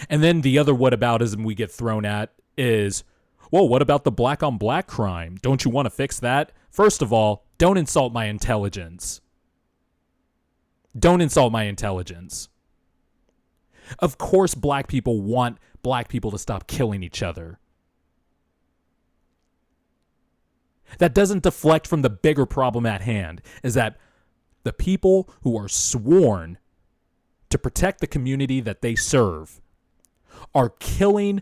And then the other whataboutism we get thrown at is, well, what about the black on black crime? Don't you want to fix that? First of all, don't insult my intelligence. Don't insult my intelligence. Of course, black people want black people to stop killing each other. That doesn't deflect from the bigger problem at hand, is that the people who are sworn to protect the community that they serve are killing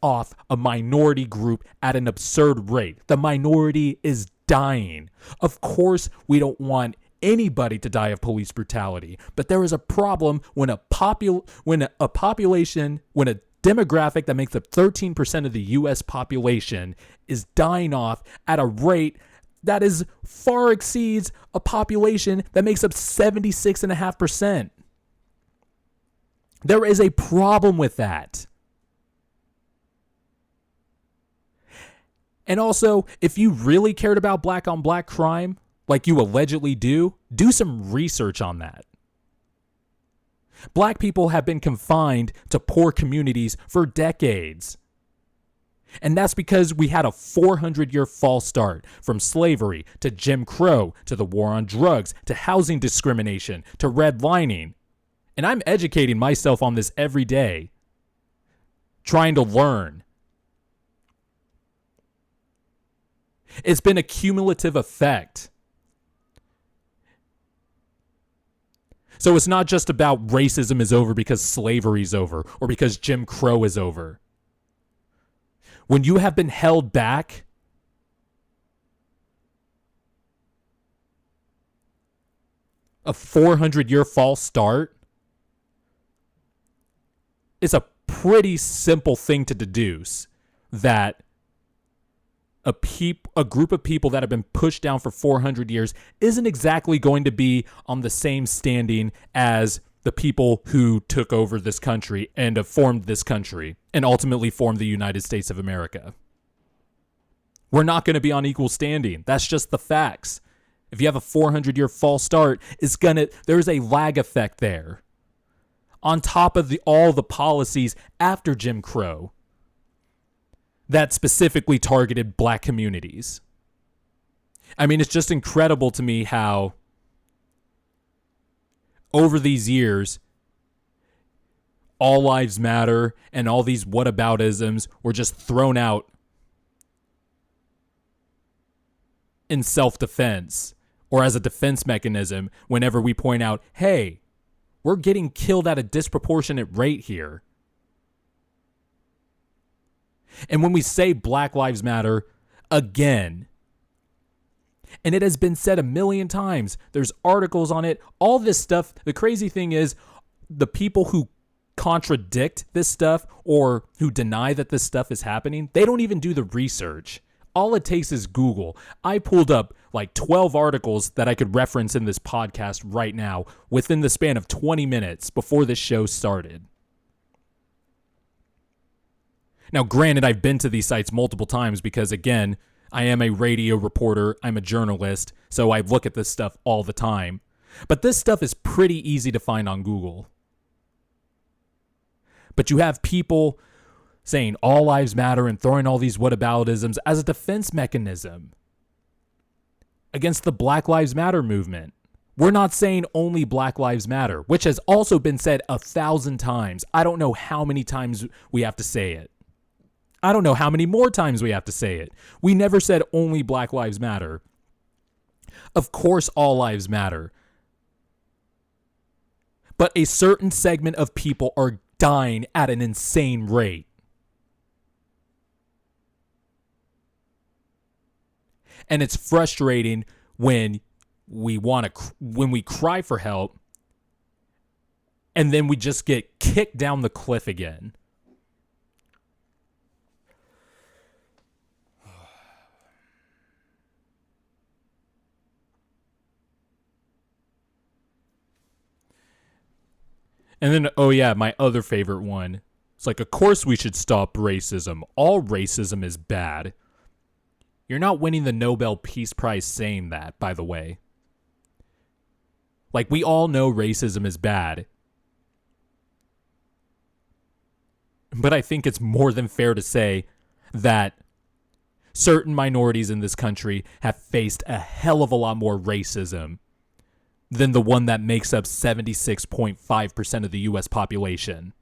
off a minority group at an absurd rate. The minority is dying. Of course, we don't want anybody to die of police brutality, but there is a problem when a demographic that makes up 13% of the U.S. population is dying off at a rate that is far exceeds a population that makes up 76.5%. There is a problem with that. And also, if you really cared about black on black crime, like you allegedly do some research on that. Black people have been confined to poor communities for decades. And that's because we had a 400-year false start, from slavery to Jim Crow to the war on drugs to housing discrimination to redlining. And I'm educating myself on this every day, trying to learn. It's been a cumulative effect. So it's not just about racism is over because slavery's over or because Jim Crow is over. When you have been held back, a 400-year false start, it's a pretty simple thing to deduce that a group of people that have been pushed down for 400 years isn't exactly going to be on the same standing as the people who took over this country and have formed this country and ultimately formed the United States of America. We're not going to be on equal standing. That's just the facts. If you have a 400-year false start, there's a lag effect there. On top of all the policies after Jim Crow that specifically targeted black communities. I mean, it's just incredible to me how over these years, all lives matter and all these whataboutisms were just thrown out in self-defense or as a defense mechanism whenever we point out, hey, we're getting killed at a disproportionate rate here. And when we say Black Lives Matter, again, and it has been said a million times, there's articles on it, all this stuff. The crazy thing is the people who contradict this stuff or who deny that this stuff is happening, they don't even do the research. All it takes is Google. I pulled up like 12 articles that I could reference in this podcast right now within the span of 20 minutes before this show started. Now, granted, I've been to these sites multiple times because, again, I am a radio reporter, I'm a journalist, so I look at this stuff all the time. But this stuff is pretty easy to find on Google. But you have people saying all lives matter and throwing all these whataboutisms as a defense mechanism against the Black Lives Matter movement. We're not saying only Black Lives Matter, which has also been said 1,000 times. I don't know how many times we have to say it. I don't know how many more times we have to say it. We never said only Black Lives Matter. Of course, all lives matter. But a certain segment of people are dying at an insane rate. And it's frustrating when when we cry for help, and then we just get kicked down the cliff again. And then, oh yeah, my other favorite one. It's like, of course we should stop racism. All racism is bad. You're not winning the Nobel Peace Prize saying that, by the way. Like, we all know racism is bad. But I think it's more than fair to say that certain minorities in this country have faced a hell of a lot more racism than the one that makes up 76.5% of the U.S. population.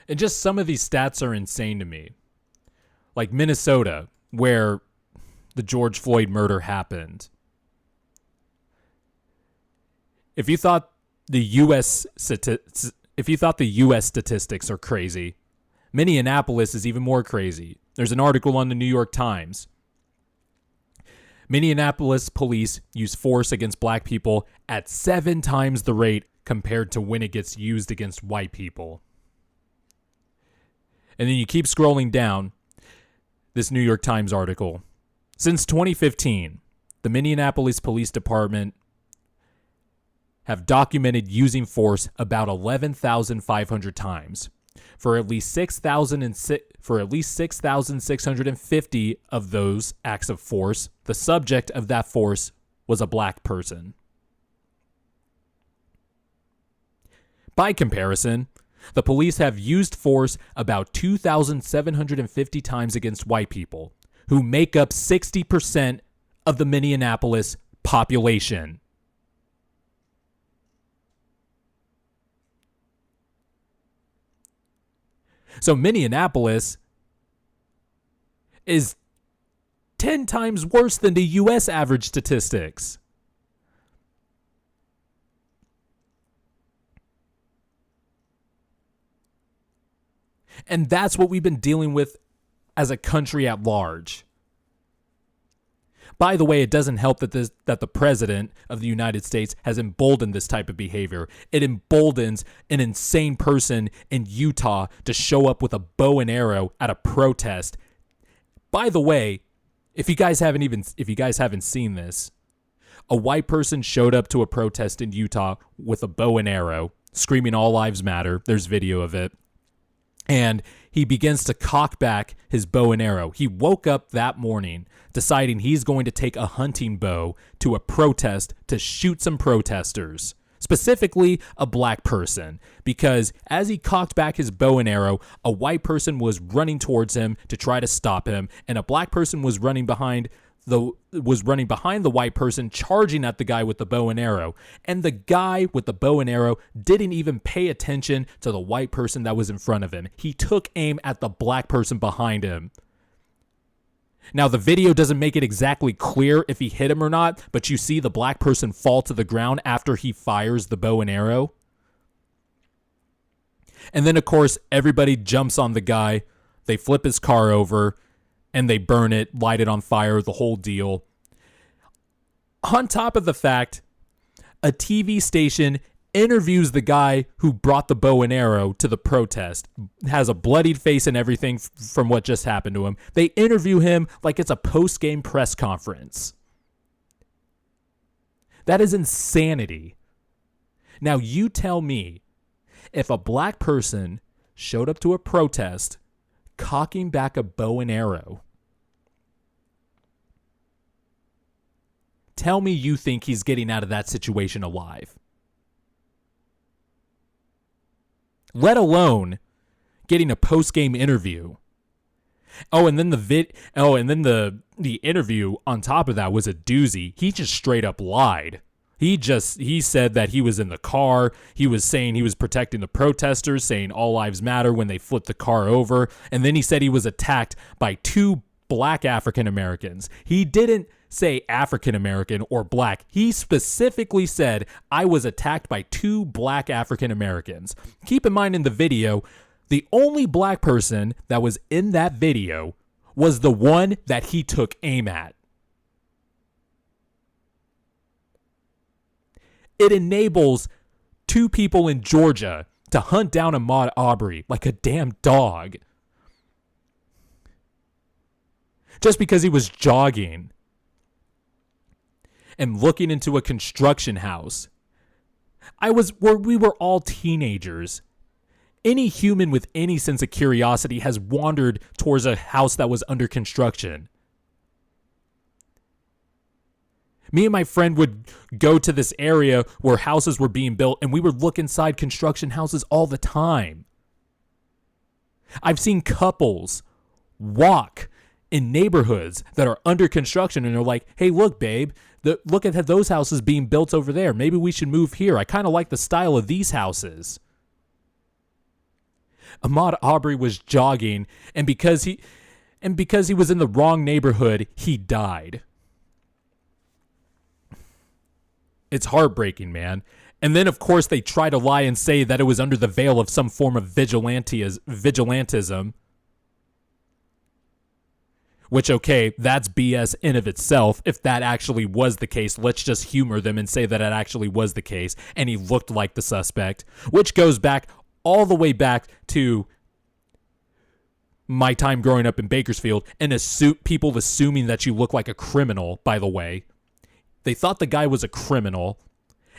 And just some of these stats are insane to me. Like Minnesota, where the George Floyd murder happened. If you thought the U.S. statistics are crazy, Minneapolis is even more crazy. There's an article on the New York Times. Minneapolis police use force against black people at 7 times the rate compared to when it gets used against white people. And then you keep scrolling down this New York Times article. Since 2015, the Minneapolis Police Department have documented using force about 11,500 times. For at least 6,650 of those acts of force, the subject of that force was a black person. By comparison, the police have used force about 2,750 times against white people, who make up 60% of the Minneapolis population. So Minneapolis is 10 times worse than the U.S. average statistics. And that's what we've been dealing with as a country at large. By the way, it doesn't help that the president of the United States has emboldened this type of behavior. It emboldens an insane person in Utah to show up with a bow and arrow at a protest. By the way, if you guys haven't seen this, a white person showed up to a protest in Utah with a bow and arrow, screaming "All Lives Matter." There's video of it. And he begins to cock back his bow and arrow. He woke up that morning deciding he's going to take a hunting bow to a protest to shoot some protesters, specifically a black person, because as he cocked back his bow and arrow, a white person was running towards him to try to stop him, and a black person was running behind the white person, charging at the guy with the bow and arrow. And the guy with the bow and arrow didn't even pay attention to the white person that was in front of him. He took aim at the black person behind him. Now, the video doesn't make it exactly clear if he hit him or not, but you see the black person fall to the ground after he fires the bow and arrow. And then, of course, everybody jumps on the guy. They flip his car over, and they burn it, light it on fire, the whole deal. On top of the fact, a TV station interviews the guy who brought the bow and arrow to the protest, has a bloodied face and everything from what just happened to him. They interview him like it's a post-game press conference. That is insanity. Now you tell me, if a black person showed up to a protest cocking back a bow and arrow, tell me you think he's getting out of that situation alive. Let alone getting a post-game interview. And then the interview on top of that was a doozy. He just straight up lied. He said that he was in the car. He was saying he was protecting the protesters, saying all lives matter when they flipped the car over. And then he said he was attacked by 2 black African Americans. He didn't say African American or black. He specifically said, I was attacked by 2 black African Americans. Keep in mind, in the video, the only black person that was in that video was the one that he took aim at. It enables two people in Georgia to hunt down Ahmaud Arbery like a damn dog. Just because he was jogging and looking into a construction house. We were all teenagers. Any human with any sense of curiosity has wandered towards a house that was under construction. Me and my friend would go to this area where houses were being built, and we would look inside construction houses all the time. I've seen couples walk in neighborhoods that are under construction, and they're like, hey, look, babe, look at those houses being built over there. Maybe we should move here. I kind of like the style of these houses. Ahmaud Arbery was jogging, and because he was in the wrong neighborhood, he died. It's heartbreaking, man. And then, of course, they try to lie and say that it was under the veil of some form of vigilantism. Which, okay, that's BS in of itself. If that actually was the case, let's just humor them and say that it actually was the case, and he looked like the suspect. Which goes back all the way back to my time growing up in Bakersfield, and people assuming that you look like a criminal, by the way. They thought the guy was a criminal,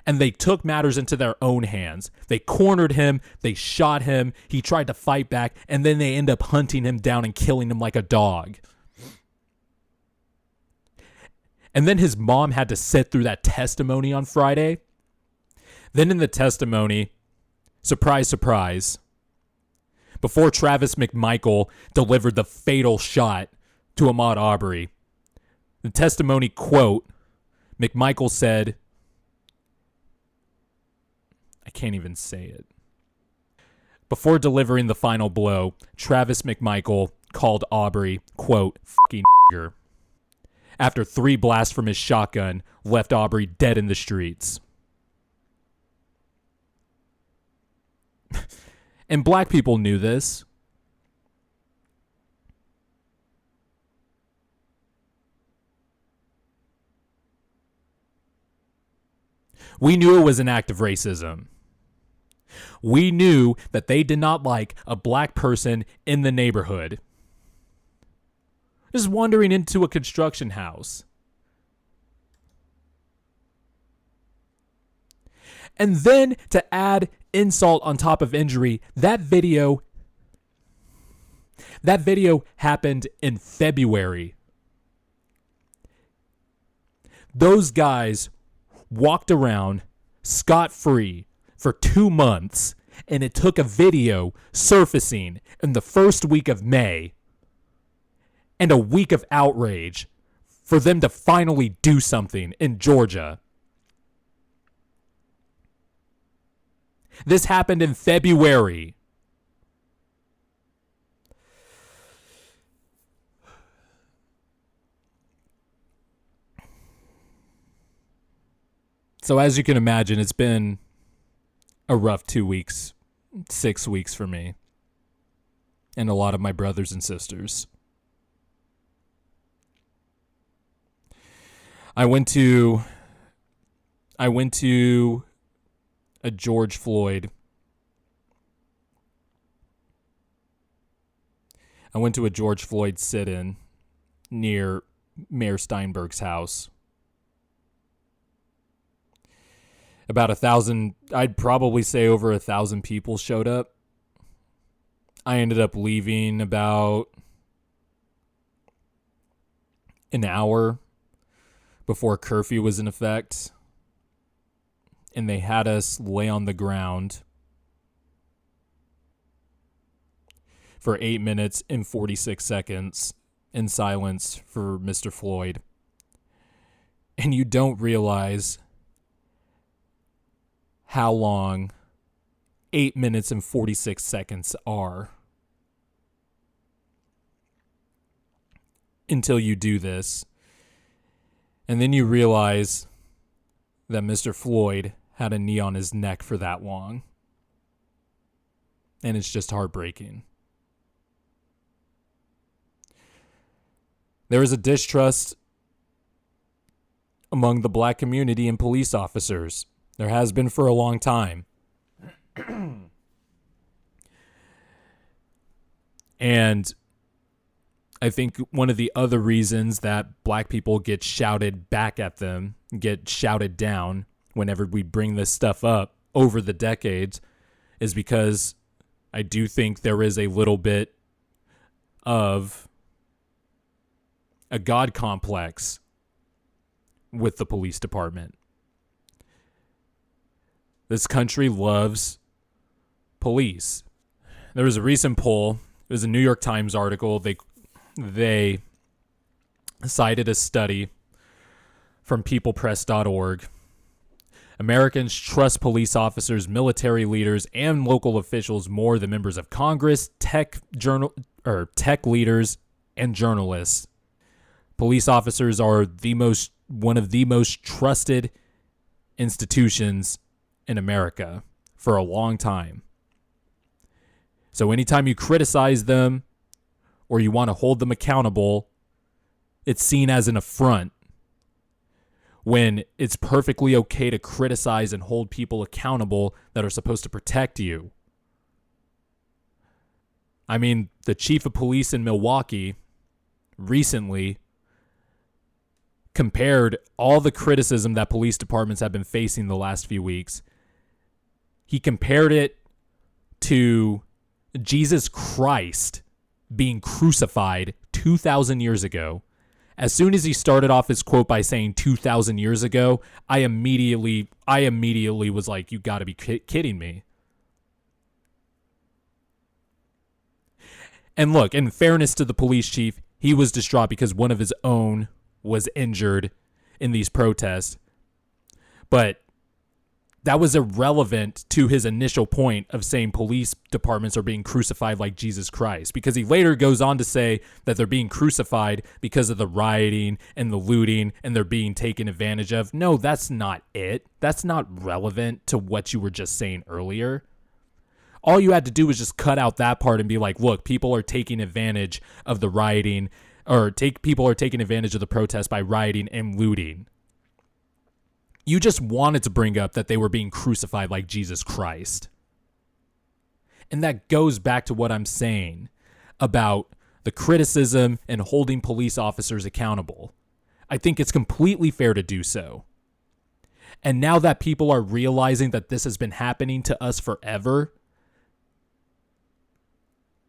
and they took matters into their own hands. They cornered him, they shot him, he tried to fight back, and then they end up hunting him down and killing him like a dog. And then his mom had to sit through that testimony on Friday. Then in the testimony, surprise, surprise, before Travis McMichael delivered the fatal shot to Ahmaud Arbery, the testimony quote, McMichael said, I can't even say it. Before delivering the final blow, Travis McMichael called Arbery, quote, fucking nigger. After 3 blasts from his shotgun, left Arbery dead in the streets. And black people knew this. We knew it was an act of racism. We knew that they did not like a black person in the neighborhood. Just wandering into a construction house. And then to add insult on top of injury, that video happened in February. Those guys walked around scot-free for 2 months, and it took a video surfacing in the first week of May and a week of outrage for them to finally do something in Georgia. This happened in February. So as you can imagine, it's been a rough 2 weeks, 6 weeks for me and a lot of my brothers and sisters. I went to a George Floyd. I went to a George Floyd sit-in near Mayor Steinberg's house. About 1,000, I'd probably say over 1,000 people showed up. I ended up leaving about an hour before curfew was in effect. And they had us lay on the ground for 8 minutes and 46 seconds in silence for Mr. Floyd. And you don't realize how long 8 minutes and 46 seconds are until you do this. And then you realize that Mr. Floyd had a knee on his neck for that long. And it's just heartbreaking. There is a distrust among the black community and police officers. There has been for a long time. And I think one of the other reasons that black people get shouted back at them, get shouted down whenever we bring this stuff up over the decades, is because I do think there is a little bit of a God complex with the police department. This country loves police. There was a recent poll. It was a New York Times article. They cited a study from peoplepress.org. Americans trust police officers, military leaders, and local officials more than members of Congress, tech leaders, and journalists. Police officers are one of the most trusted institutions in America for a long time. So anytime you criticize them or you want to hold them accountable, it's seen as an affront, when it's perfectly okay to criticize and hold people accountable that are supposed to protect you. I mean, the chief of police in Milwaukee recently compared all the criticism that police departments have been facing the last few weeks. He compared it to Jesus Christ being crucified 2,000 years ago. As soon as he started off his quote by saying 2,000 years ago, I immediately was like, you got to be kidding me. And look, in fairness to the police chief, he was distraught because one of his own was injured in these protests. But that was irrelevant to his initial point of saying police departments are being crucified like Jesus Christ, because he later goes on to say that they're being crucified because of the rioting and the looting and they're being taken advantage of. No, that's not it. That's not relevant to what you were just saying earlier. All you had to do was just cut out that part and be like, look, people are taking advantage of the rioting, or people are taking advantage of the protest by rioting and looting. You just wanted to bring up that they were being crucified like Jesus Christ. And that goes back to what I'm saying about the criticism and holding police officers accountable. I think it's completely fair to do so. And now that people are realizing that this has been happening to us forever,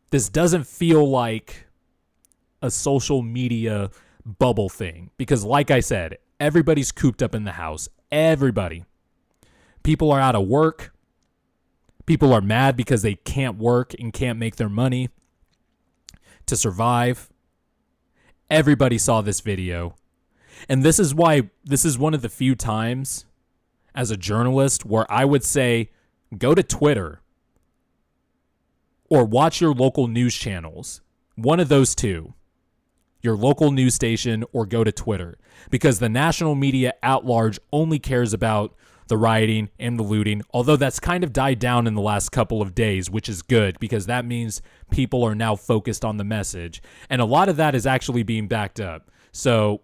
this doesn't feel like a social media bubble thing. Because like I said, everybody's cooped up in the house. Everybody. People are out of work. People are mad because they can't work and can't make their money to survive. Everybody saw this video. And this is why this is one of the few times as a journalist where I would say go to Twitter or watch your local news channels. One of those two. Your local news station, or go to Twitter, because the national media at large only cares about the rioting and the looting, although that's kind of died down in the last couple of days, which is good because that means people are now focused on the message, and a lot of that is actually being backed up. So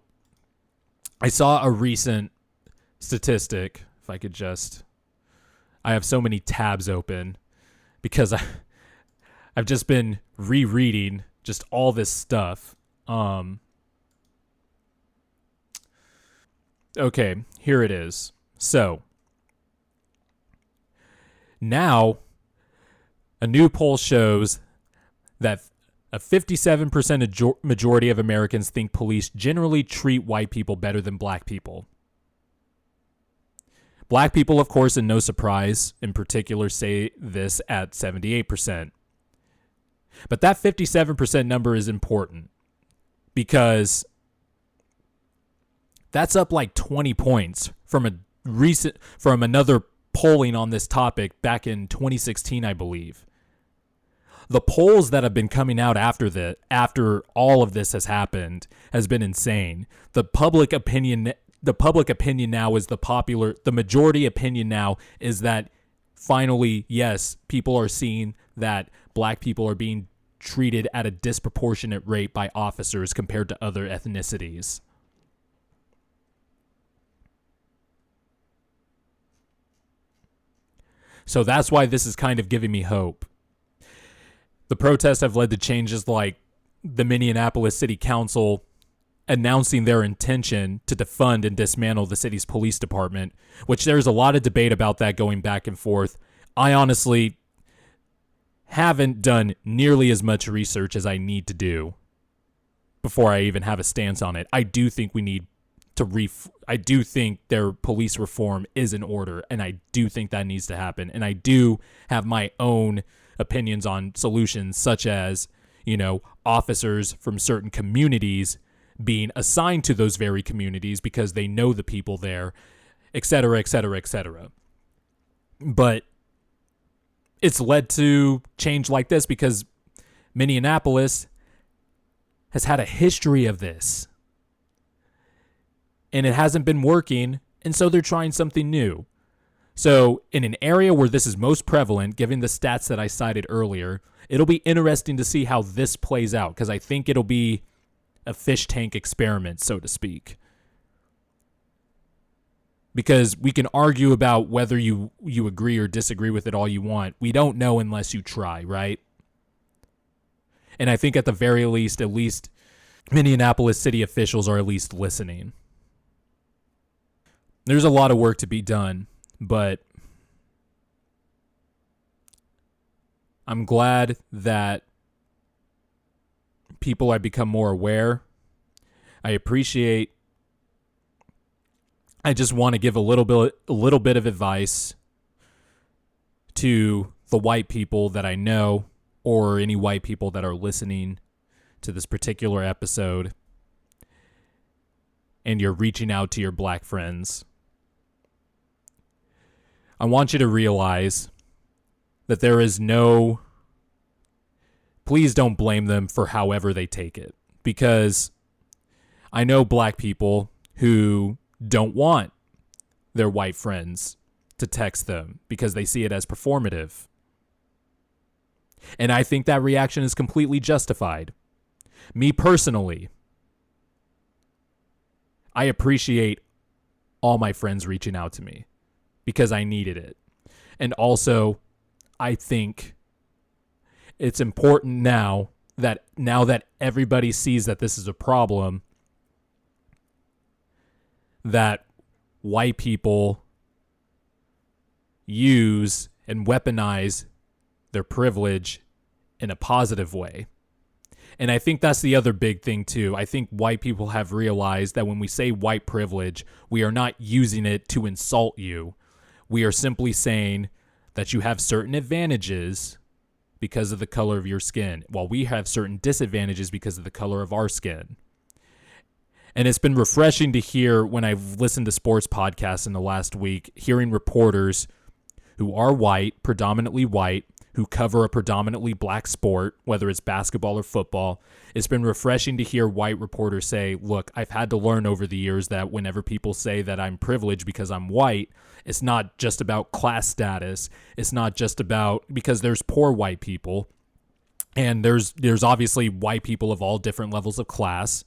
I saw a recent statistic, if I could just, I have so many tabs open because I've just been rereading just all this stuff. Okay, here it is. So, now, a new poll shows that a 57% majority of Americans think police generally treat white people better than black people. Black people, of course, and no surprise, in particular, say this at 78%. But that 57% number is important, because that's up like 20 points from another polling on this topic back in 2016, I believe. The polls that have been coming out after all of this has happened has been insane. The public opinion now is the majority opinion now is that finally, yes, people are seeing that black people are being treated at a disproportionate rate by officers compared to other ethnicities. So that's why this is kind of giving me hope. The protests have led to changes like the Minneapolis City Council announcing their intention to defund and dismantle the city's police department, which there's a lot of debate about that going back and forth. I honestly haven't done nearly as much research as I need to do before I even have a stance on it. I do think we need to I do think their police reform is in order, and I do think that needs to happen. And I do have my own opinions on solutions, such as, officers from certain communities being assigned to those very communities because they know the people there, et cetera, et cetera, et cetera. But it's led to change like this because Minneapolis has had a history of this. And it hasn't been working, and so they're trying something new. So in an area where this is most prevalent, given the stats that I cited earlier, it'll be interesting to see how this plays out, because I think it'll be a fish tank experiment, so to speak. Because we can argue about whether you agree or disagree with it all you want. We don't know unless you try, right? And I think at the very least, at least Minneapolis city officials are at least listening. There's a lot of work to be done, but I'm glad that people have become more aware. I just want to give a little bit of advice to the white people that I know, or any white people that are listening to this particular episode, and you're reaching out to your black friends. I want you to realize that there is please don't blame them for however they take it, because I know black people who don't want their white friends to text them because they see it as performative. And I think that reaction is completely justified. Me personally, I appreciate all my friends reaching out to me because I needed it. And also, I think it's important now that everybody sees that this is a problem, that white people use and weaponize their privilege in a positive way. And I think that's the other big thing too. I think white people have realized that when we say white privilege, we are not using it to insult you. We are simply saying that you have certain advantages because of the color of your skin, while we have certain disadvantages because of the color of our skin. And it's been refreshing to hear when I've listened to sports podcasts in the last week, hearing reporters who are white, predominantly white, who cover a predominantly black sport, whether it's basketball or football. It's been refreshing to hear white reporters say, look, I've had to learn over the years that whenever people say that I'm privileged because I'm white, it's not just about class status. It's not just about, because there's poor white people, and there's obviously white people of all different levels of class.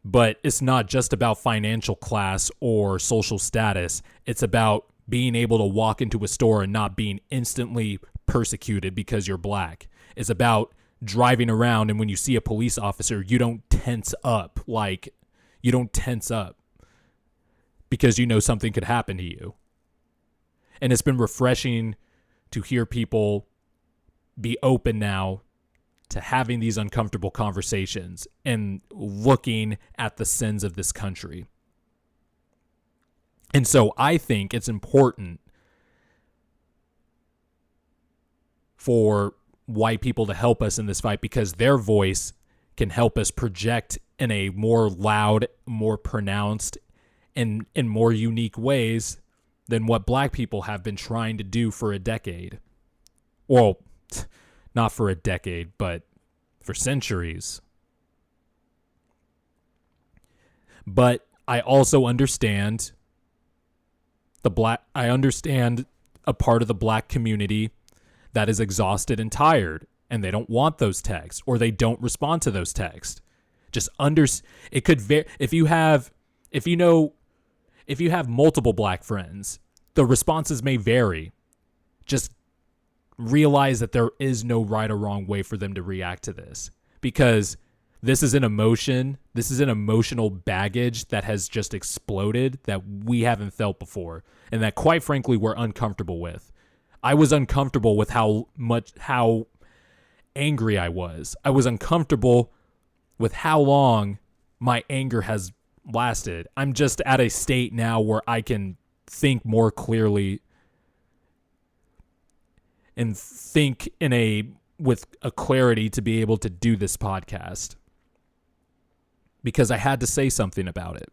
But it's not just about financial class or social status. It's about being able to walk into a store and not being instantly persecuted because you're black. It's about driving around, and when you see a police officer, you don't tense up. You don't tense up because you know something could happen to you. And it's been refreshing to hear people be open now to having these uncomfortable conversations and looking at the sins of this country. And so I think it's important for white people to help us in this fight, because their voice can help us project in a more loud, more pronounced, and in more unique ways than what black people have been trying to do for a decade. Well, not for a decade, but for centuries. But I also understand I understand a part of the black community that is exhausted and tired, and they don't want those texts, or they don't respond to those texts. It could if you have multiple black friends, the responses may vary. just realize that there is no right or wrong way for them to react to this, because this is an emotion. This is an emotional baggage that has just exploded that we haven't felt before, and that, quite frankly, we're uncomfortable with. I was uncomfortable with how angry I was. I was uncomfortable with how long my anger has lasted. I'm just at a state now where I can think more clearly and think with a clarity to be able to do this podcast, because I had to say something about it.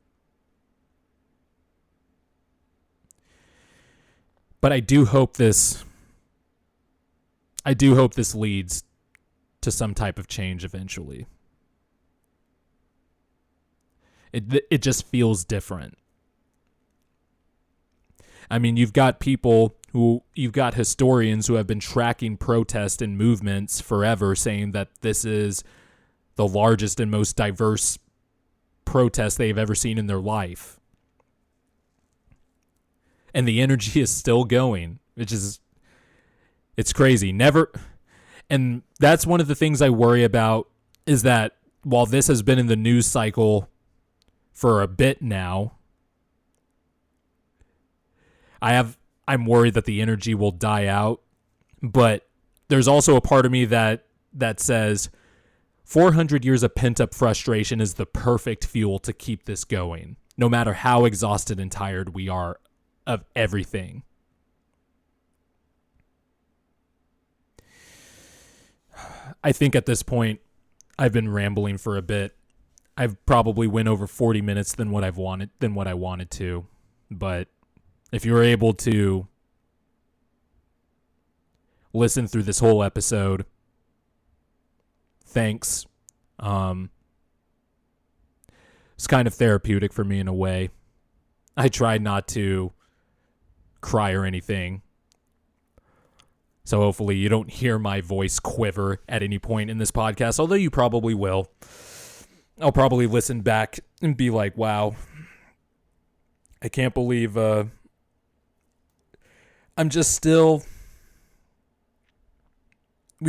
But I do hope this leads to some type of change eventually. It just feels different. I mean, you've got historians who have been tracking protests and movements forever, saying that this is the largest and most diverse protest they've ever seen in their life. And the energy is still going, it's crazy. And that's one of the things I worry about, is that while this has been in the news cycle for a bit now, I'm worried that the energy will die out. But there's also a part of me that says 400 years of pent-up frustration is the perfect fuel to keep this going, no matter how exhausted and tired we are of everything. I think at this point, I've been rambling for a bit. I've probably went over 40 minutes than what I wanted to. But if you were able to listen through this whole episode, thanks. It's kind of therapeutic for me in a way. I tried not to cry or anything, so hopefully you don't hear my voice quiver at any point in this podcast, although you probably will. I'll probably listen back and be like, wow, I can't believe we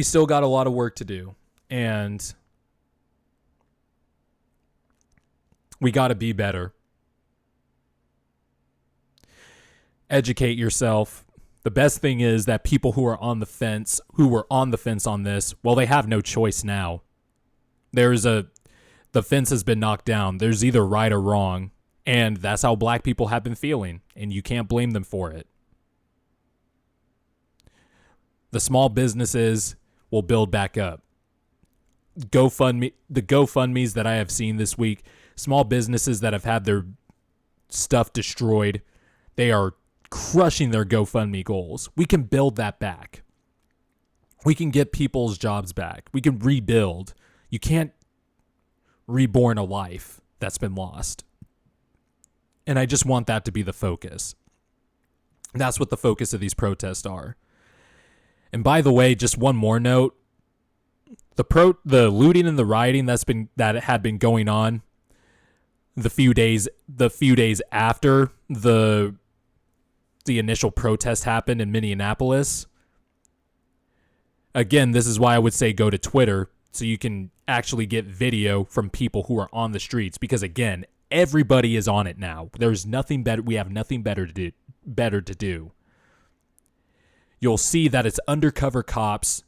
still got a lot of work to do, and we got to be better. Educate yourself. The best thing is that people who were on the fence on this, well, they have no choice now. The fence has been knocked down. There's either right or wrong, and that's how black people have been feeling, and you can't blame them for it. The small businesses will build back up. The GoFundMes that I have seen this week, small businesses that have had their stuff destroyed, they are crushing their GoFundMe goals. We can build that back. We can get people's jobs back. We can rebuild. You can't reborn a life that's been lost. And I just want that to be the focus. That's what the focus of these protests are. And by the way, just one more note. The looting and the rioting that had been going on the few days after the initial protest happened in Minneapolis. Again, this is why I would say go to Twitter so you can actually get video from people who are on the streets, because again, everybody is on it now. There's nothing better. We have nothing better to do. You'll see that it's undercover cops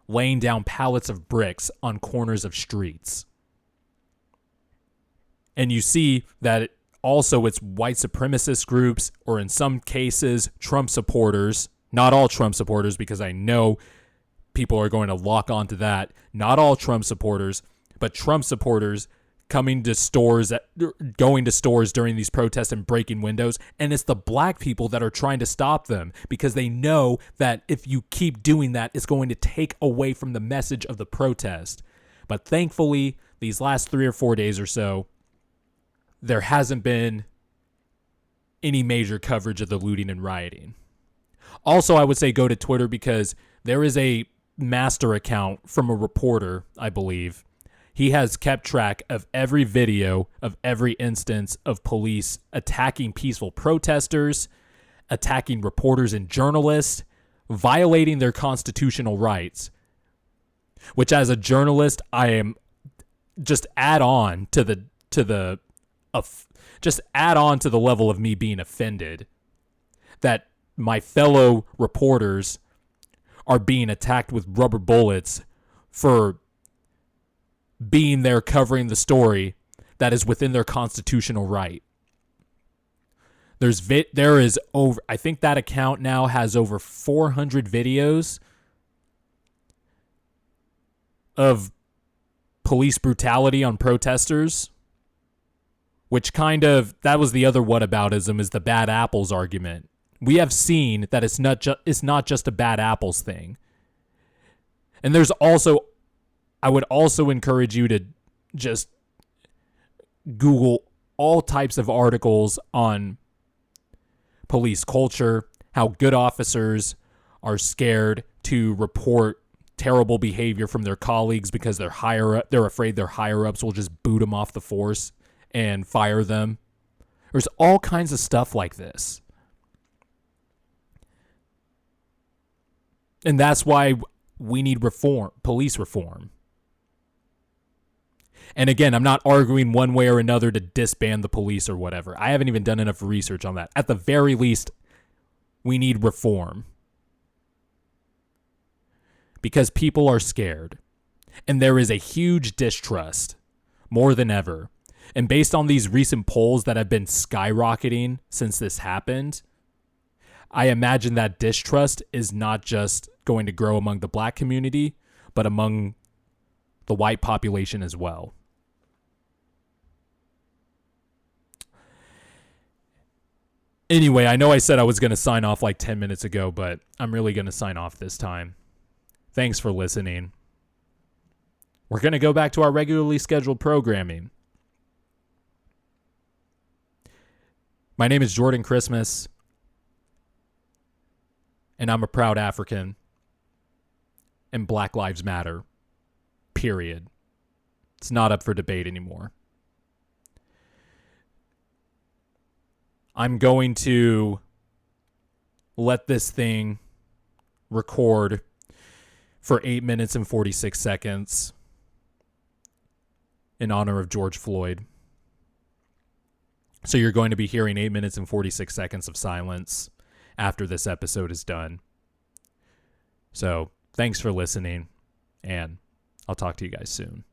laying down pallets of bricks on corners of streets. And you see that also it's white supremacist groups, or in some cases, Trump supporters. Not all Trump supporters, because I know people are going to lock onto that. Not all Trump supporters, but Trump supporters going to stores during these protests and breaking windows. And it's the black people that are trying to stop them, because they know that if you keep doing that, it's going to take away from the message of the protest. But thankfully, these last 3 or 4 days or so, there hasn't been any major coverage of the looting and rioting. Also, I would say go to Twitter, because there is a master account from a reporter, I believe. He has kept track of every video of every instance of police attacking peaceful protesters, attacking reporters and journalists, violating their constitutional rights, which as a journalist, I am just add on to the level of me being offended that my fellow reporters are being attacked with rubber bullets for being there covering the story that is within their constitutional right. There is over, I think that account now has over 400 videos of police brutality on protesters, which that was the other whataboutism, is the bad apples argument. We have seen that it's not just a bad apples thing. And I would also encourage you to just Google all types of articles on police culture, how good officers are scared to report terrible behavior from their colleagues because they're afraid their higher ups will just boot them off the force and fire them. There's all kinds of stuff like this. And that's why we need police reform. And again, I'm not arguing one way or another to disband the police or whatever. I haven't even done enough research on that. At the very least, we need reform. Because people are scared. And there is a huge distrust, more than ever. And based on these recent polls that have been skyrocketing since this happened, I imagine that distrust is not just going to grow among the black community, but among the white population as well. Anyway, I know I said I was going to sign off like 10 minutes ago, but I'm really going to sign off this time. Thanks for listening. We're going to go back to our regularly scheduled programming. My name is Jordan Christmas, and I'm a proud African, and Black Lives Matter, period. It's not up for debate anymore. I'm going to let this thing record for 8 minutes and 46 seconds in honor of George Floyd. So you're going to be hearing 8 minutes and 46 seconds of silence after this episode is done. So thanks for listening, and I'll talk to you guys soon.